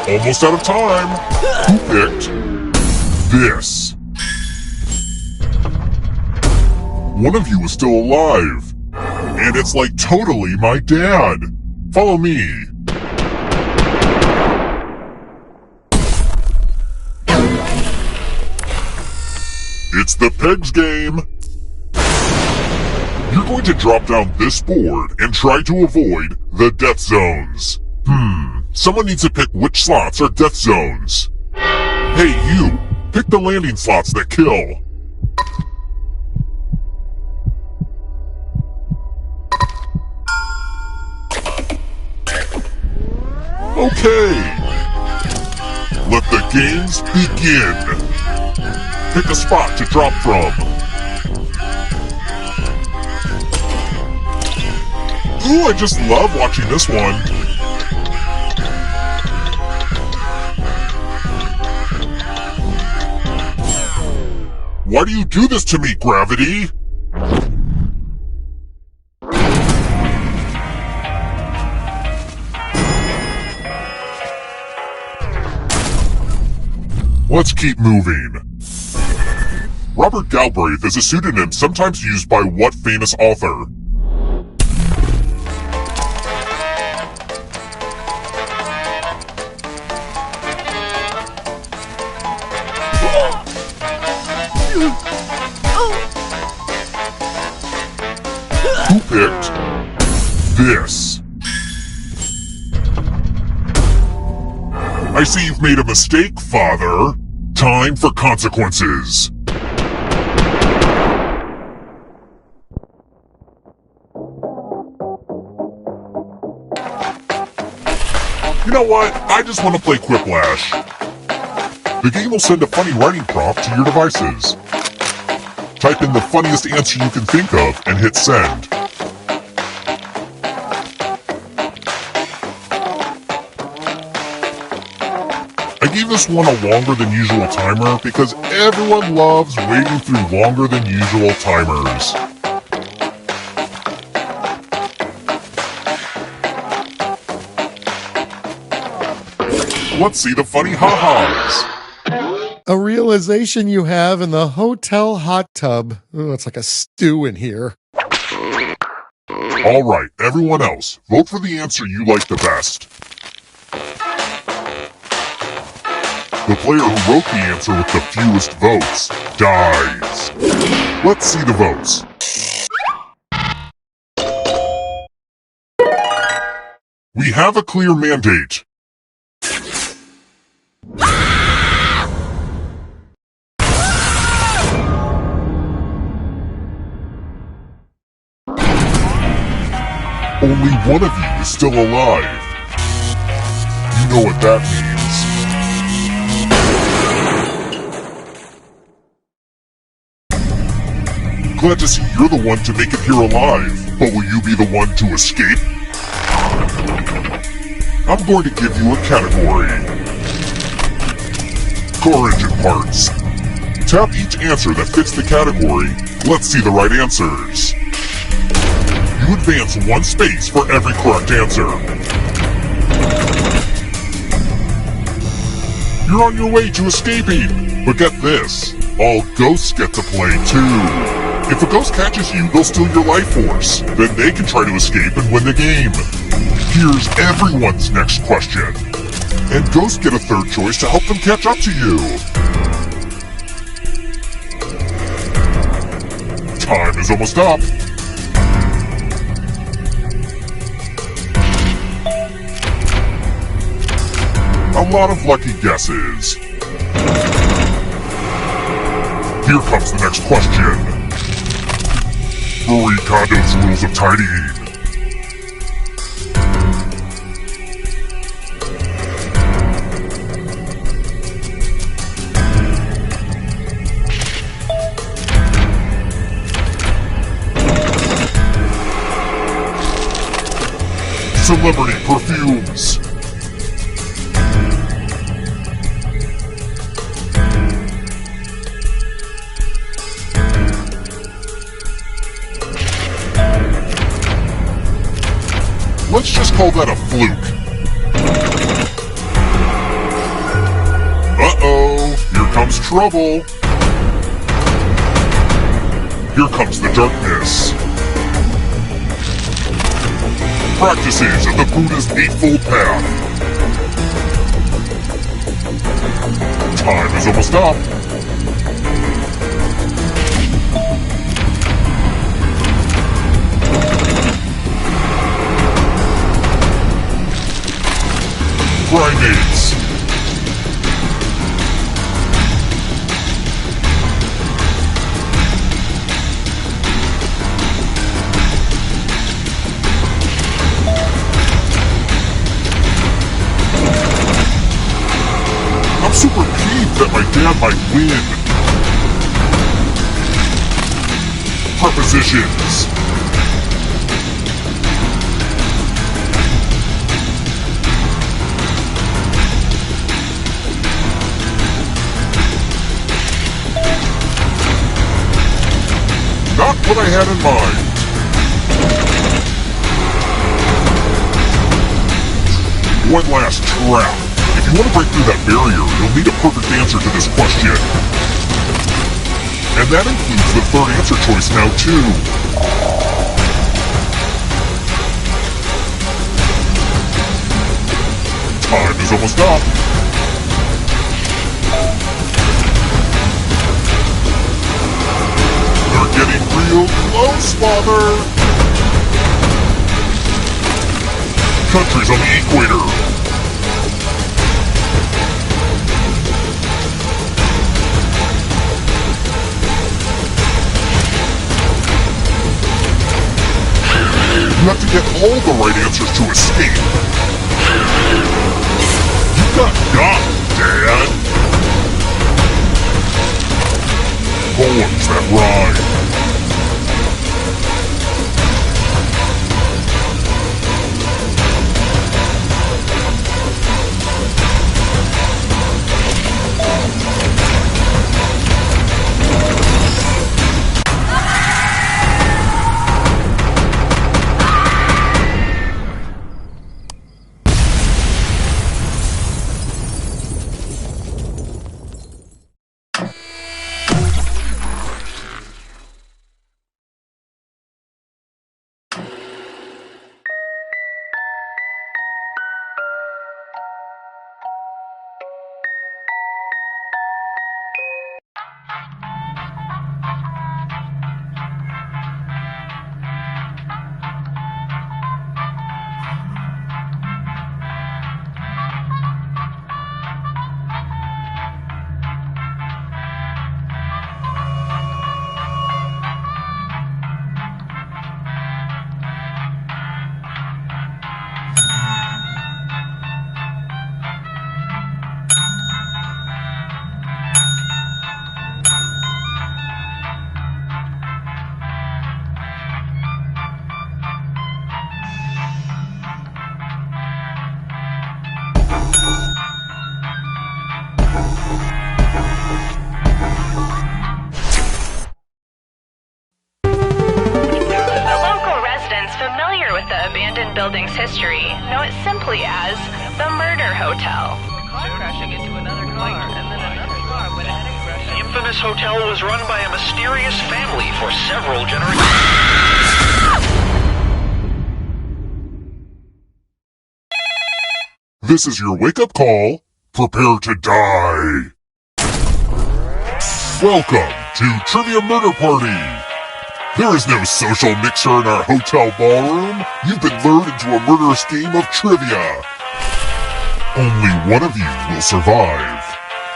Speaker 4: Almost out of time. Who picked this? One of you is still alive. And it's like totally my dad. Follow me. It's the Pegs game. You're going to drop down this board and try to avoid the death zones. Someone needs to pick which slots are death zones. Hey, you! Pick the landing slots that kill. Okay. Let the games begin. Pick a spot to drop from. Ooh, I just love watching this one. Why do you do this to me, Gravity? Let's keep moving. Robert Galbraith is a pseudonym sometimes used by what famous author? Who picked this? I see you've made a mistake, Father. Time for consequences. You know what? I just want to play Quiplash. The game will send a funny writing prompt to your devices. Type in the funniest answer you can think of and hit send. I gave this one a longer than usual timer because everyone loves waiting through longer than usual timers. Let's see the funny ha-has.
Speaker 11: A realization you have in the hotel hot tub. Oh, it's like a stew in here.
Speaker 4: All right, everyone else, vote for the answer you like the best. The player who wrote the answer with the fewest votes dies. Let's see the votes. We have a clear mandate. Only one of you is still alive. You know what that means. Glad to see you're the one to make it here alive, but will you be the one to escape? I'm going to give you a category. Car engine parts. Tap each answer that fits the category. Let's see the right answers. You advance 1 space for every correct answer. You're on your way to escaping, but get this, all ghosts get to play too. If a ghost catches you, they'll steal your life force. Then they can try to escape and win the game. Here's everyone's next question. And ghosts get a third choice to help them catch up to you. Time is almost up. A lot of lucky guesses. Here comes the next question. Marie Kondo's rules of tidying. Celebrity perfumes. Let's just call that a fluke. Uh-oh, here comes trouble. Here comes the darkness. Practices of the Buddha's Eightfold Path. Time is almost up. Primates. I'm super peeved that my dad might win. Prepositions. Not what I had in mind. One last trap. If you want to break through that barrier, you'll need a perfect answer to this question. And that includes the third answer choice now, too. Time is almost up. Getting real close, Father! Countries on the equator. You have to get all the right answers to escape. You got Dad! Poems that rhyme.
Speaker 1: with the abandoned building's history, know it simply as the Murder Hotel. Crashing into another car, and then another car went ahead and crashed.
Speaker 3: The infamous hotel was run by a mysterious family for several generations.
Speaker 4: This is your wake-up call. Prepare to die. Welcome to Trivia Murder Party. There is no social mixer in our hotel ballroom. You've been lured into a murderous game of trivia. Only one of you will survive.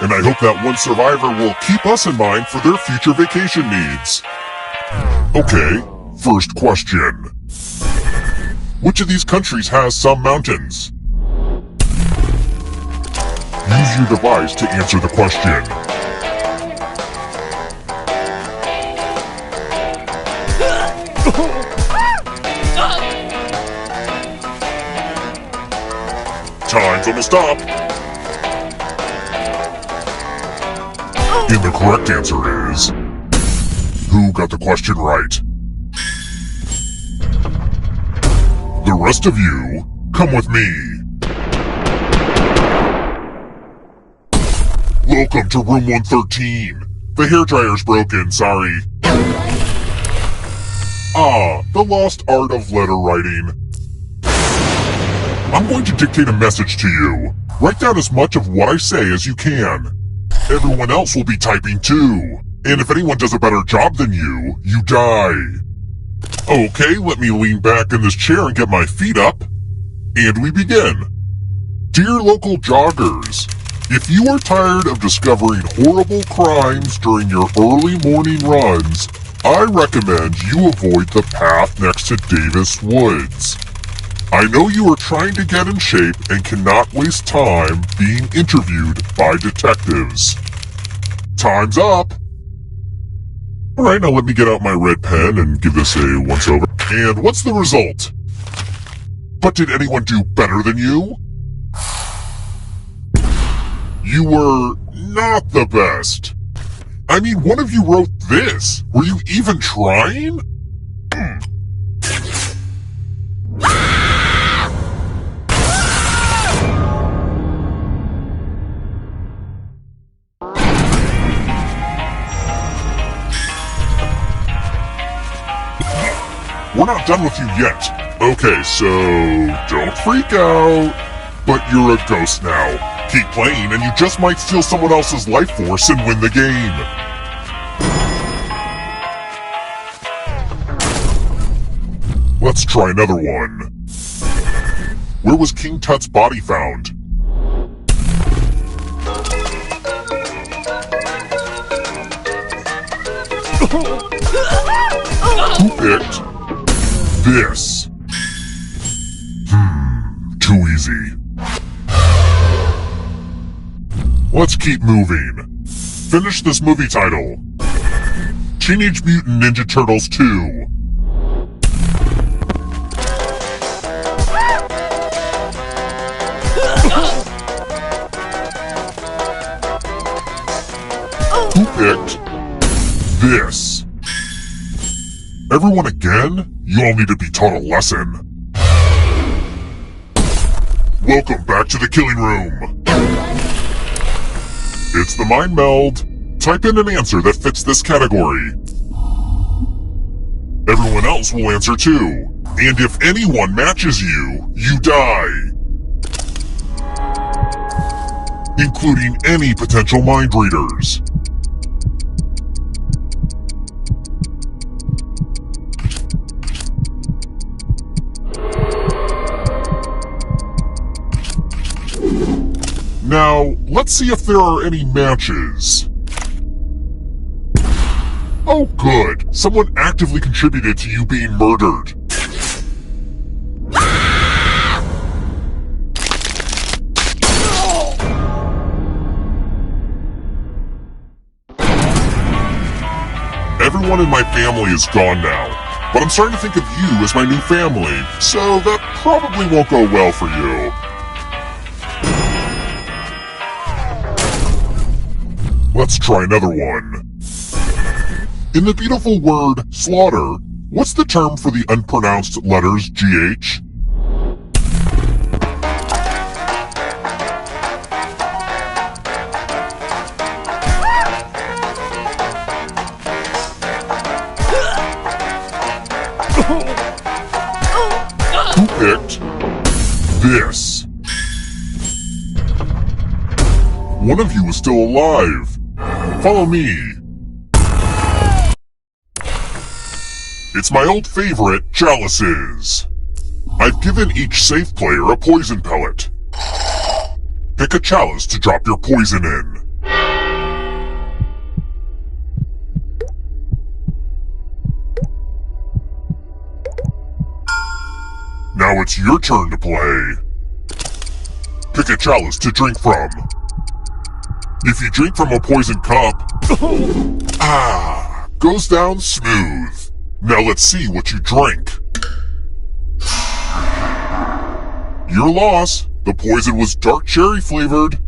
Speaker 4: And I hope that one survivor will keep us in mind for their future vacation needs. Okay, first question. Which of these countries has some mountains? Use your device to answer the question. Time's almost up. And the correct answer is... Who got the question right? The rest of you, come with me. Welcome to room 113. The hairdryer's broken, sorry. Ah, the lost art of letter writing. I'm going to dictate a message to you. Write down as much of what I say as you can. Everyone else will be typing too. And if anyone does a better job than you, you die. Okay, let me lean back in this chair and get my feet up. And we begin. Dear local joggers, if you are tired of discovering horrible crimes during your early morning runs, I recommend you avoid the path next to Davis Woods. I know you are trying to get in shape and cannot waste time being interviewed by detectives. Time's up! Alright, now let me get out my red pen and give this a once-over. And what's the result? But did anyone do better than you? You were not the best. I mean, one of you wrote this. Were you even trying? We're not done with you yet. Okay, so don't freak out. But you're a ghost now. Keep playing and you just might steal someone else's life force and win the game. Let's try another one. Where was King Tut's body found? Who picked this? Too easy. Let's keep moving. Finish this movie title. Teenage Mutant Ninja Turtles 2. Who picked this? Everyone again? You all need to be taught a lesson. Welcome back to the killing room. It's the Mind Meld. Type in an answer that fits this category. Everyone else will answer too. And if anyone matches you, you die. Including any potential mind readers. Now, let's see if there are any matches. Oh good, someone actively contributed to you being murdered. Everyone in my family is gone now, but I'm starting to think of you as my new family, so that probably won't go well for you. Let's try another one. In the beautiful word slaughter, What's the term for the unpronounced letters GH? Who picked this? One of you is still alive. Follow me. It's my old favorite, chalices. I've given each safe player a poison pellet. Pick a chalice to drop your poison in. Now it's your turn to play. Pick a chalice to drink from. If you drink from a poison cup, goes down smooth. Now let's see what you drink. Your loss. The poison was dark cherry flavored.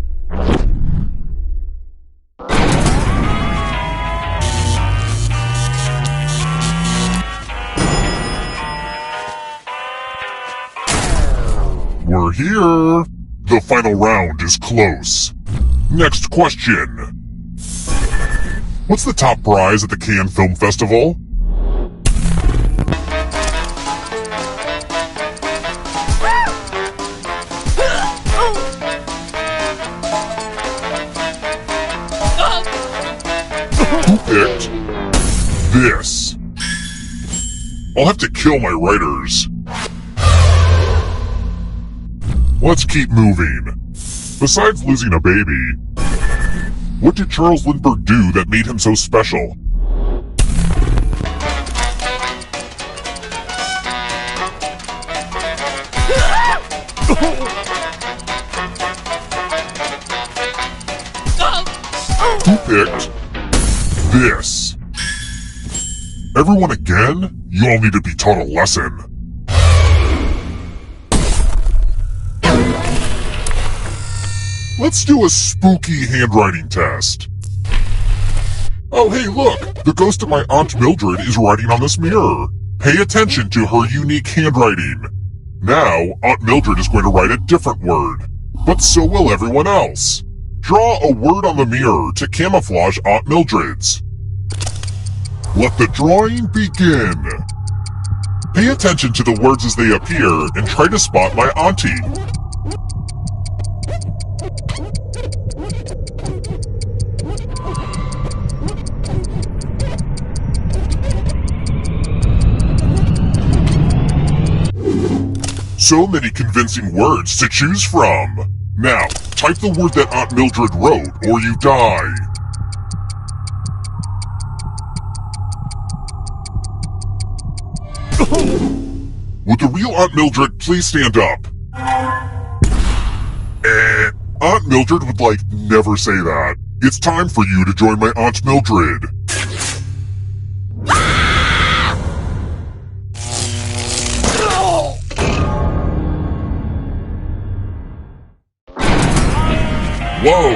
Speaker 4: We're here. The final round is close. Next question. What's the top prize at the Cannes Film Festival? Who picked this? I'll have to kill my writers. Let's keep moving. Besides losing a baby, what did Charles Lindbergh do that made him so special? Who picked this? Everyone again? You all need to be taught a lesson. Let's do a spooky handwriting test. Oh, hey, look! The ghost of my Aunt Mildred is writing on this mirror. Pay attention to her unique handwriting. Now, Aunt Mildred is going to write a different word. But so will everyone else. Draw a word on the mirror to camouflage Aunt Mildred's. Let the drawing begin. Pay attention to the words as they appear and try to spot my auntie. So many convincing words to choose from. Now, type the word that Aunt Mildred wrote, or you die. Would the real Aunt Mildred please stand up? Aunt Mildred would never say that. It's time for you to join my Aunt Mildred. Whoa,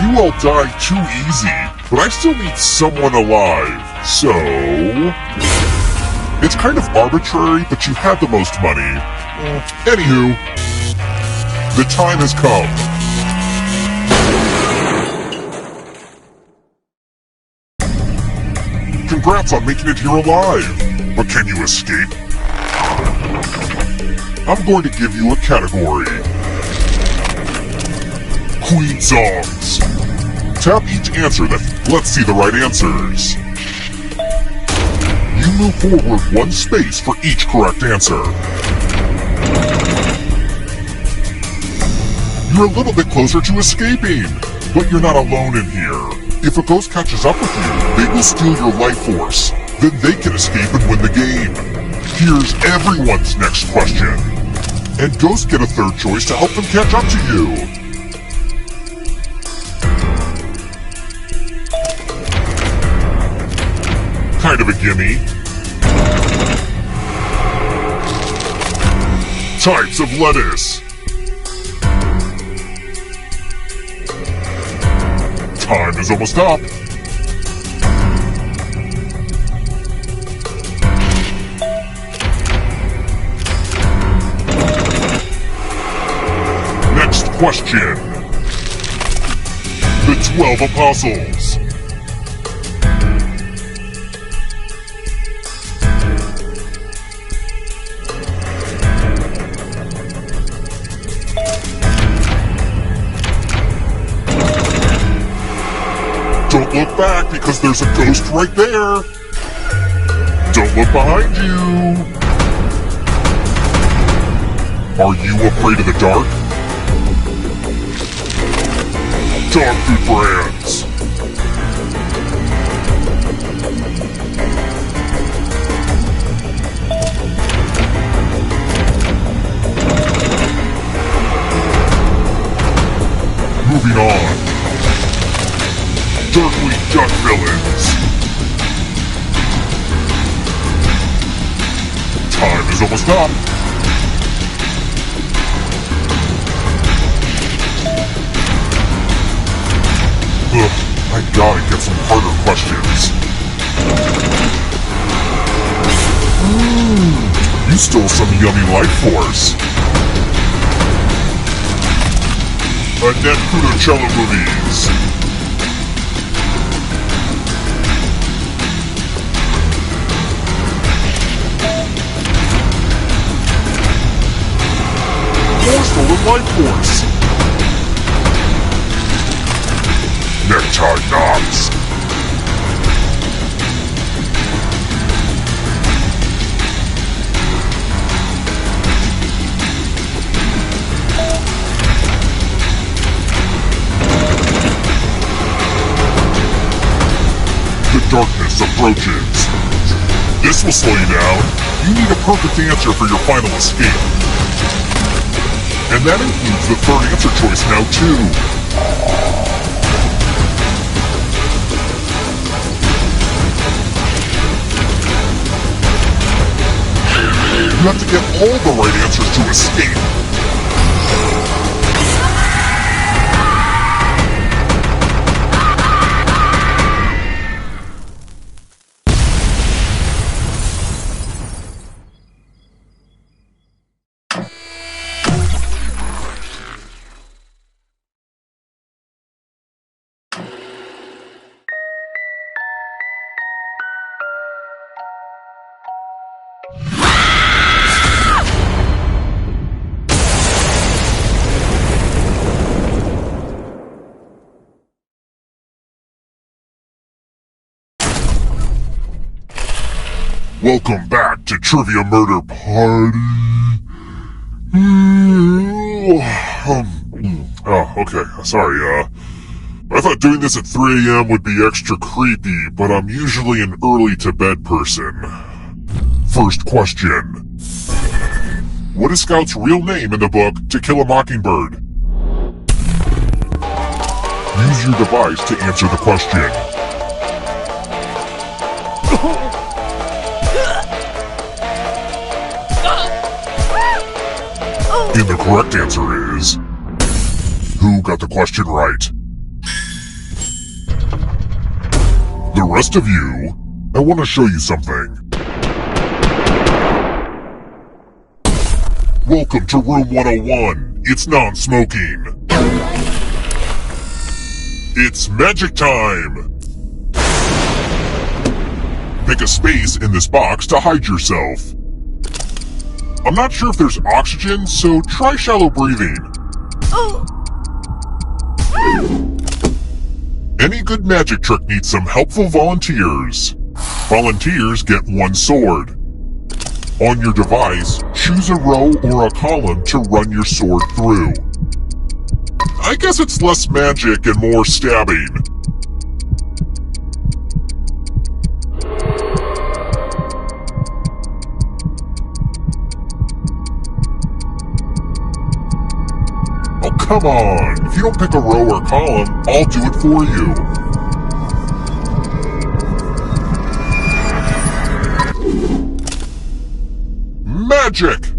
Speaker 4: you all died too easy, but I still need someone alive, so... It's kind of arbitrary, but you had the most money. Anywho, the time has come. Congrats on making it here alive, but can you escape? I'm going to give you a category. Queen songs. Tap each answer let's see the right answers. You move forward one space for each correct answer. You're a little bit closer to escaping, but you're not alone in here. If a ghost catches up with you, they will steal your life force. Then they can escape and win the game. Here's everyone's next question. And ghosts get a third choice to help them catch up to you. Kind of a gimme. Types of lettuce. Time is almost up. question. The 12 Apostles. Don't look back because there's a ghost right there. Don't look behind you. Are you afraid of the dark? Dog food brands. Moving on. Darkly Duck villains. Time is almost up. Ugh, I gotta get some harder questions. You stole some yummy life force. Annette Funicello movies. More stolen life force. Necktie knots. The darkness approaches. This will slow you down. You need a perfect answer for your final escape. And that includes the third answer choice now, too. You have to get all the right answers to escape. Welcome back to Trivia Murder Party. Okay, sorry, I thought doing this at 3 a.m. would be extra creepy, but I'm usually an early-to-bed person. First question. What is Scout's real name in the book To Kill a Mockingbird? Use your device to answer the question. And the correct answer is... Who got the question right? The rest of you, I want to show you something. Welcome to room 101. It's non-smoking. It's magic time! Pick a space in this box to hide yourself. I'm not sure if there's oxygen, so try shallow breathing. Any good magic trick needs some helpful volunteers. Volunteers get 1 sword. On your device, choose a row or a column to run your sword through. I guess it's less magic and more stabbing. Oh, come on! If you don't pick a row or column, I'll do it for you. Magic!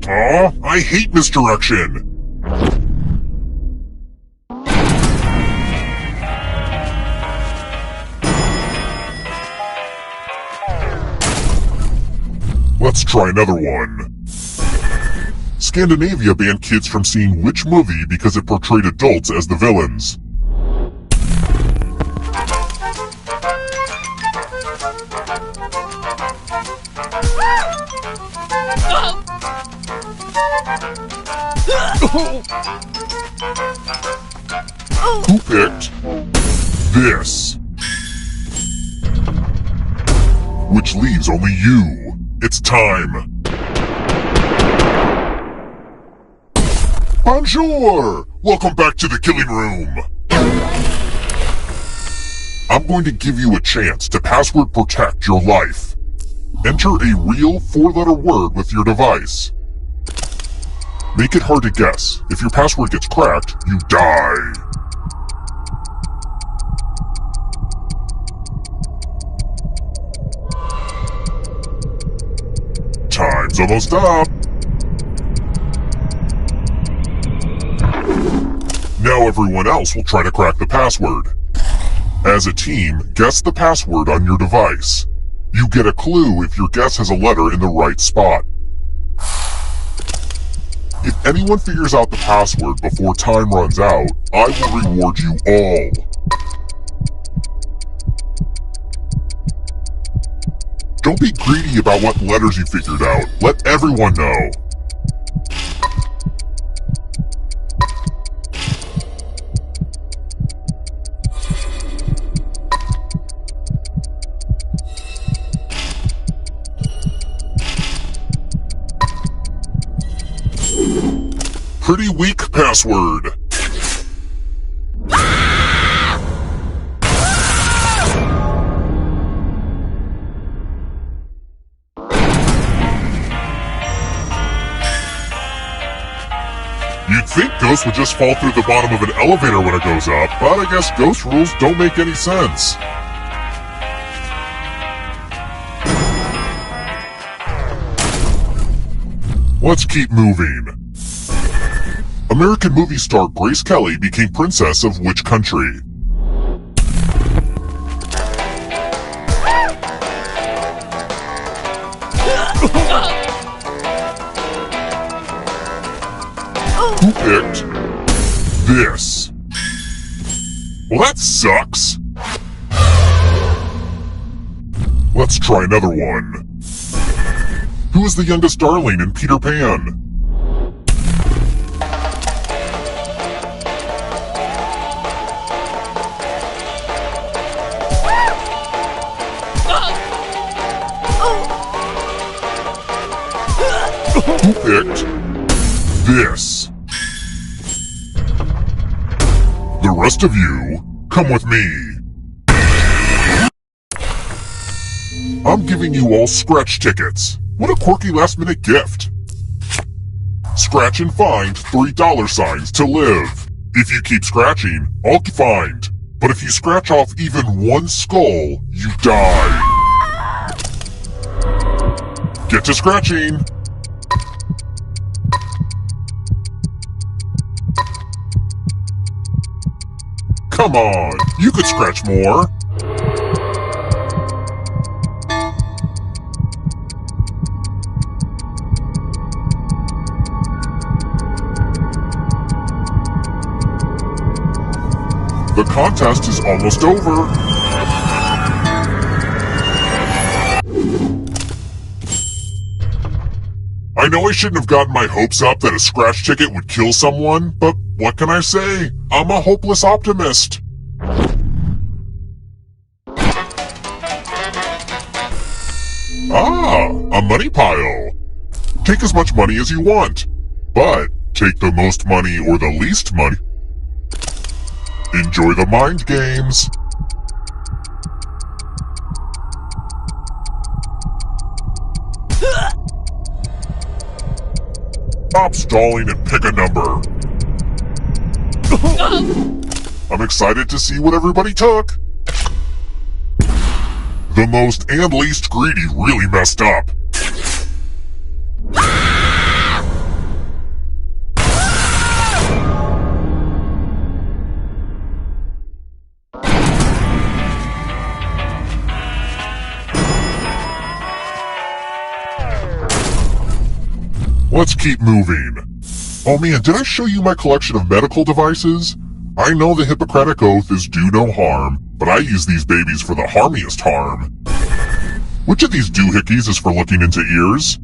Speaker 4: Aw, I hate misdirection! Let's try another one. Scan Scandinavia banned kids from seeing which movie because it portrayed adults as the villains? Who picked this? Which leaves only you. It's time. Bonjour! Welcome back to the killing room. I'm going to give you a chance to password protect your life. Enter a real 4-letter word with your device. Make it hard to guess. If your password gets cracked, you die. Time's almost up. Now everyone else will try to crack the password. As a team, guess the password on your device. You get a clue if your guess has a letter in the right spot. If anyone figures out the password before time runs out, I will reward you all. Don't be greedy about what letters you figured out. Let everyone know. Pretty weak password. You'd think ghosts would just fall through the bottom of an elevator when it goes up, but I guess ghost rules don't make any sense. Let's keep moving. American movie star Grace Kelly became princess of which country? Who picked this? Well, that sucks. Let's try another one. Who is the youngest darling in Peter Pan? Who picked this? The rest of you, come with me. I'm giving you all scratch tickets. What a quirky last-minute gift. Scratch and find $3 signs to live. If you keep scratching, I'll find. But if you scratch off even one skull, you die. Get to scratching. Come on, you could scratch more. The contest is almost over. I know I shouldn't have gotten my hopes up that a scratch ticket would kill someone, but what can I say? I'm a hopeless optimist. Ah, a money pile. Take as much money as you want, but take the most money or the least money. Enjoy the mind games. Stop stalling and pick a number. I'm excited to see what everybody took. The most and least greedy really messed up. Let's keep moving. Oh man, did I show you my collection of medical devices? I know the Hippocratic Oath is do no harm, but I use these babies for the harmiest harm. Which of these doohickeys is for looking into ears?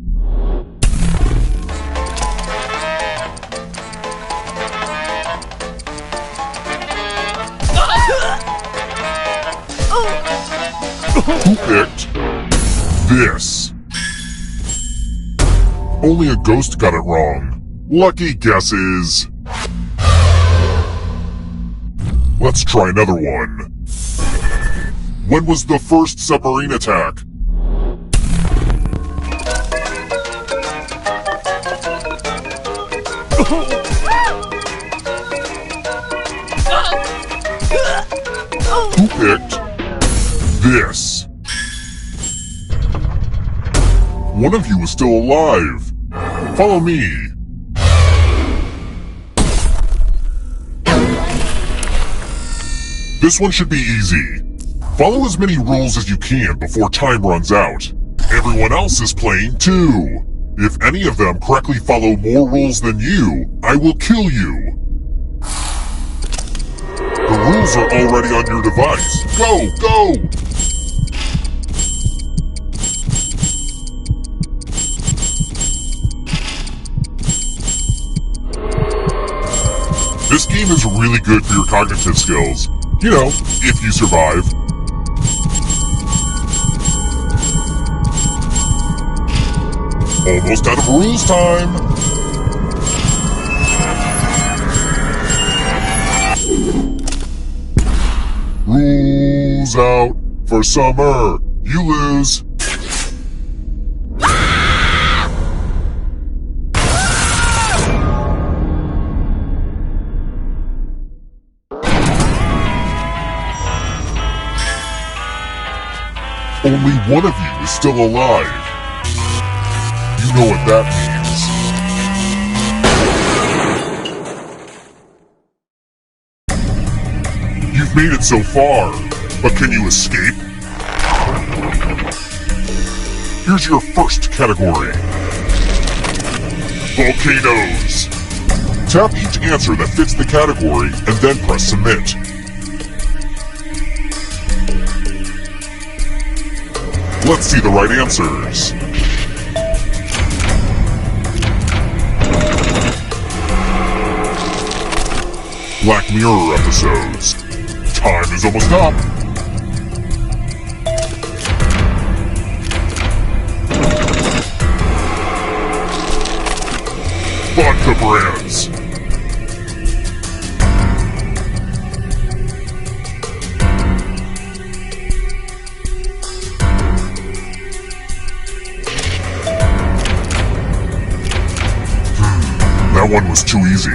Speaker 4: Who picked this? Only a ghost got it wrong. Lucky guesses. Let's try another one. When was the first submarine attack? Who picked this? One of you is still alive. Follow me. This one should be easy. Follow as many rules as you can before time runs out. Everyone else is playing too. If any of them correctly follow more rules than you, I will kill you. The rules are already on your device. Go, go! This game is really good for your cognitive skills. You know, if you survive. Almost out of rules time! Rules out for summer. You lose. Only one of you is still alive. You know what that means. You've made it so far, but can you escape? Here's your first category. Volcanoes. Tap each answer that fits the category and then press submit. Let's see the right answers. Black Mirror episodes. Time is almost up. Vodka brands. That one was too easy.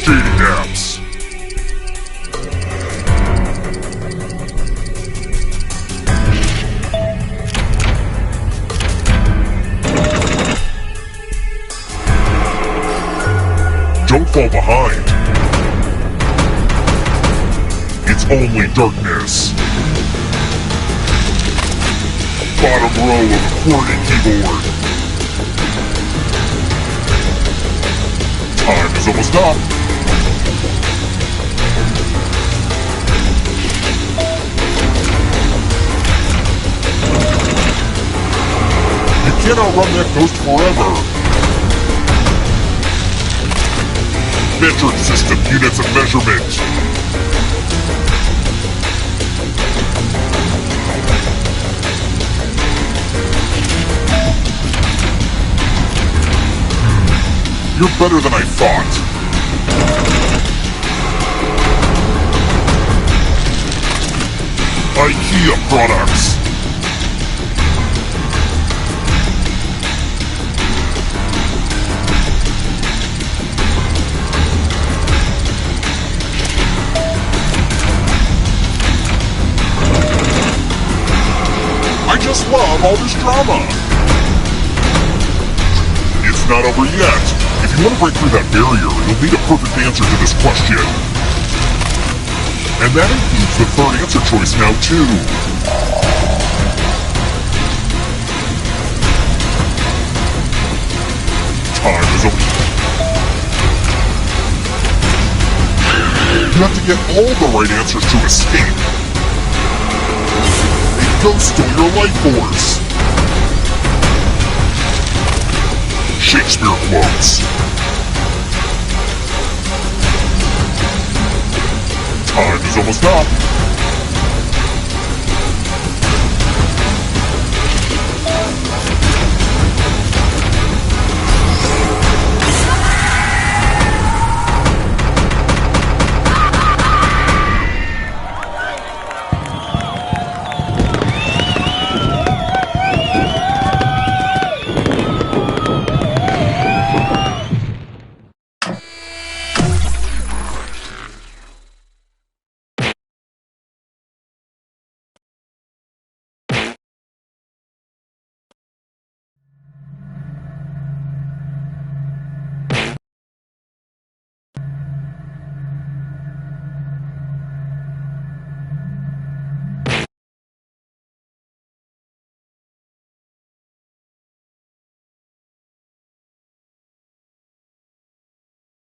Speaker 4: Dating apps. Don't fall behind. It's only darkness. Bottom row of the QWERTY keyboard. Time is almost up. You can't outrun that ghost forever. Metric system units of measurement. You're better than I thought. IKEA products. I just love all this drama. It's not over yet. If you want to break through that barrier, you'll need a perfect answer to this question. And that includes the third answer choice now, too. is only... You have to get all the right answers to escape. A ghost stole your life force. Shakespeare quotes. Time is almost up.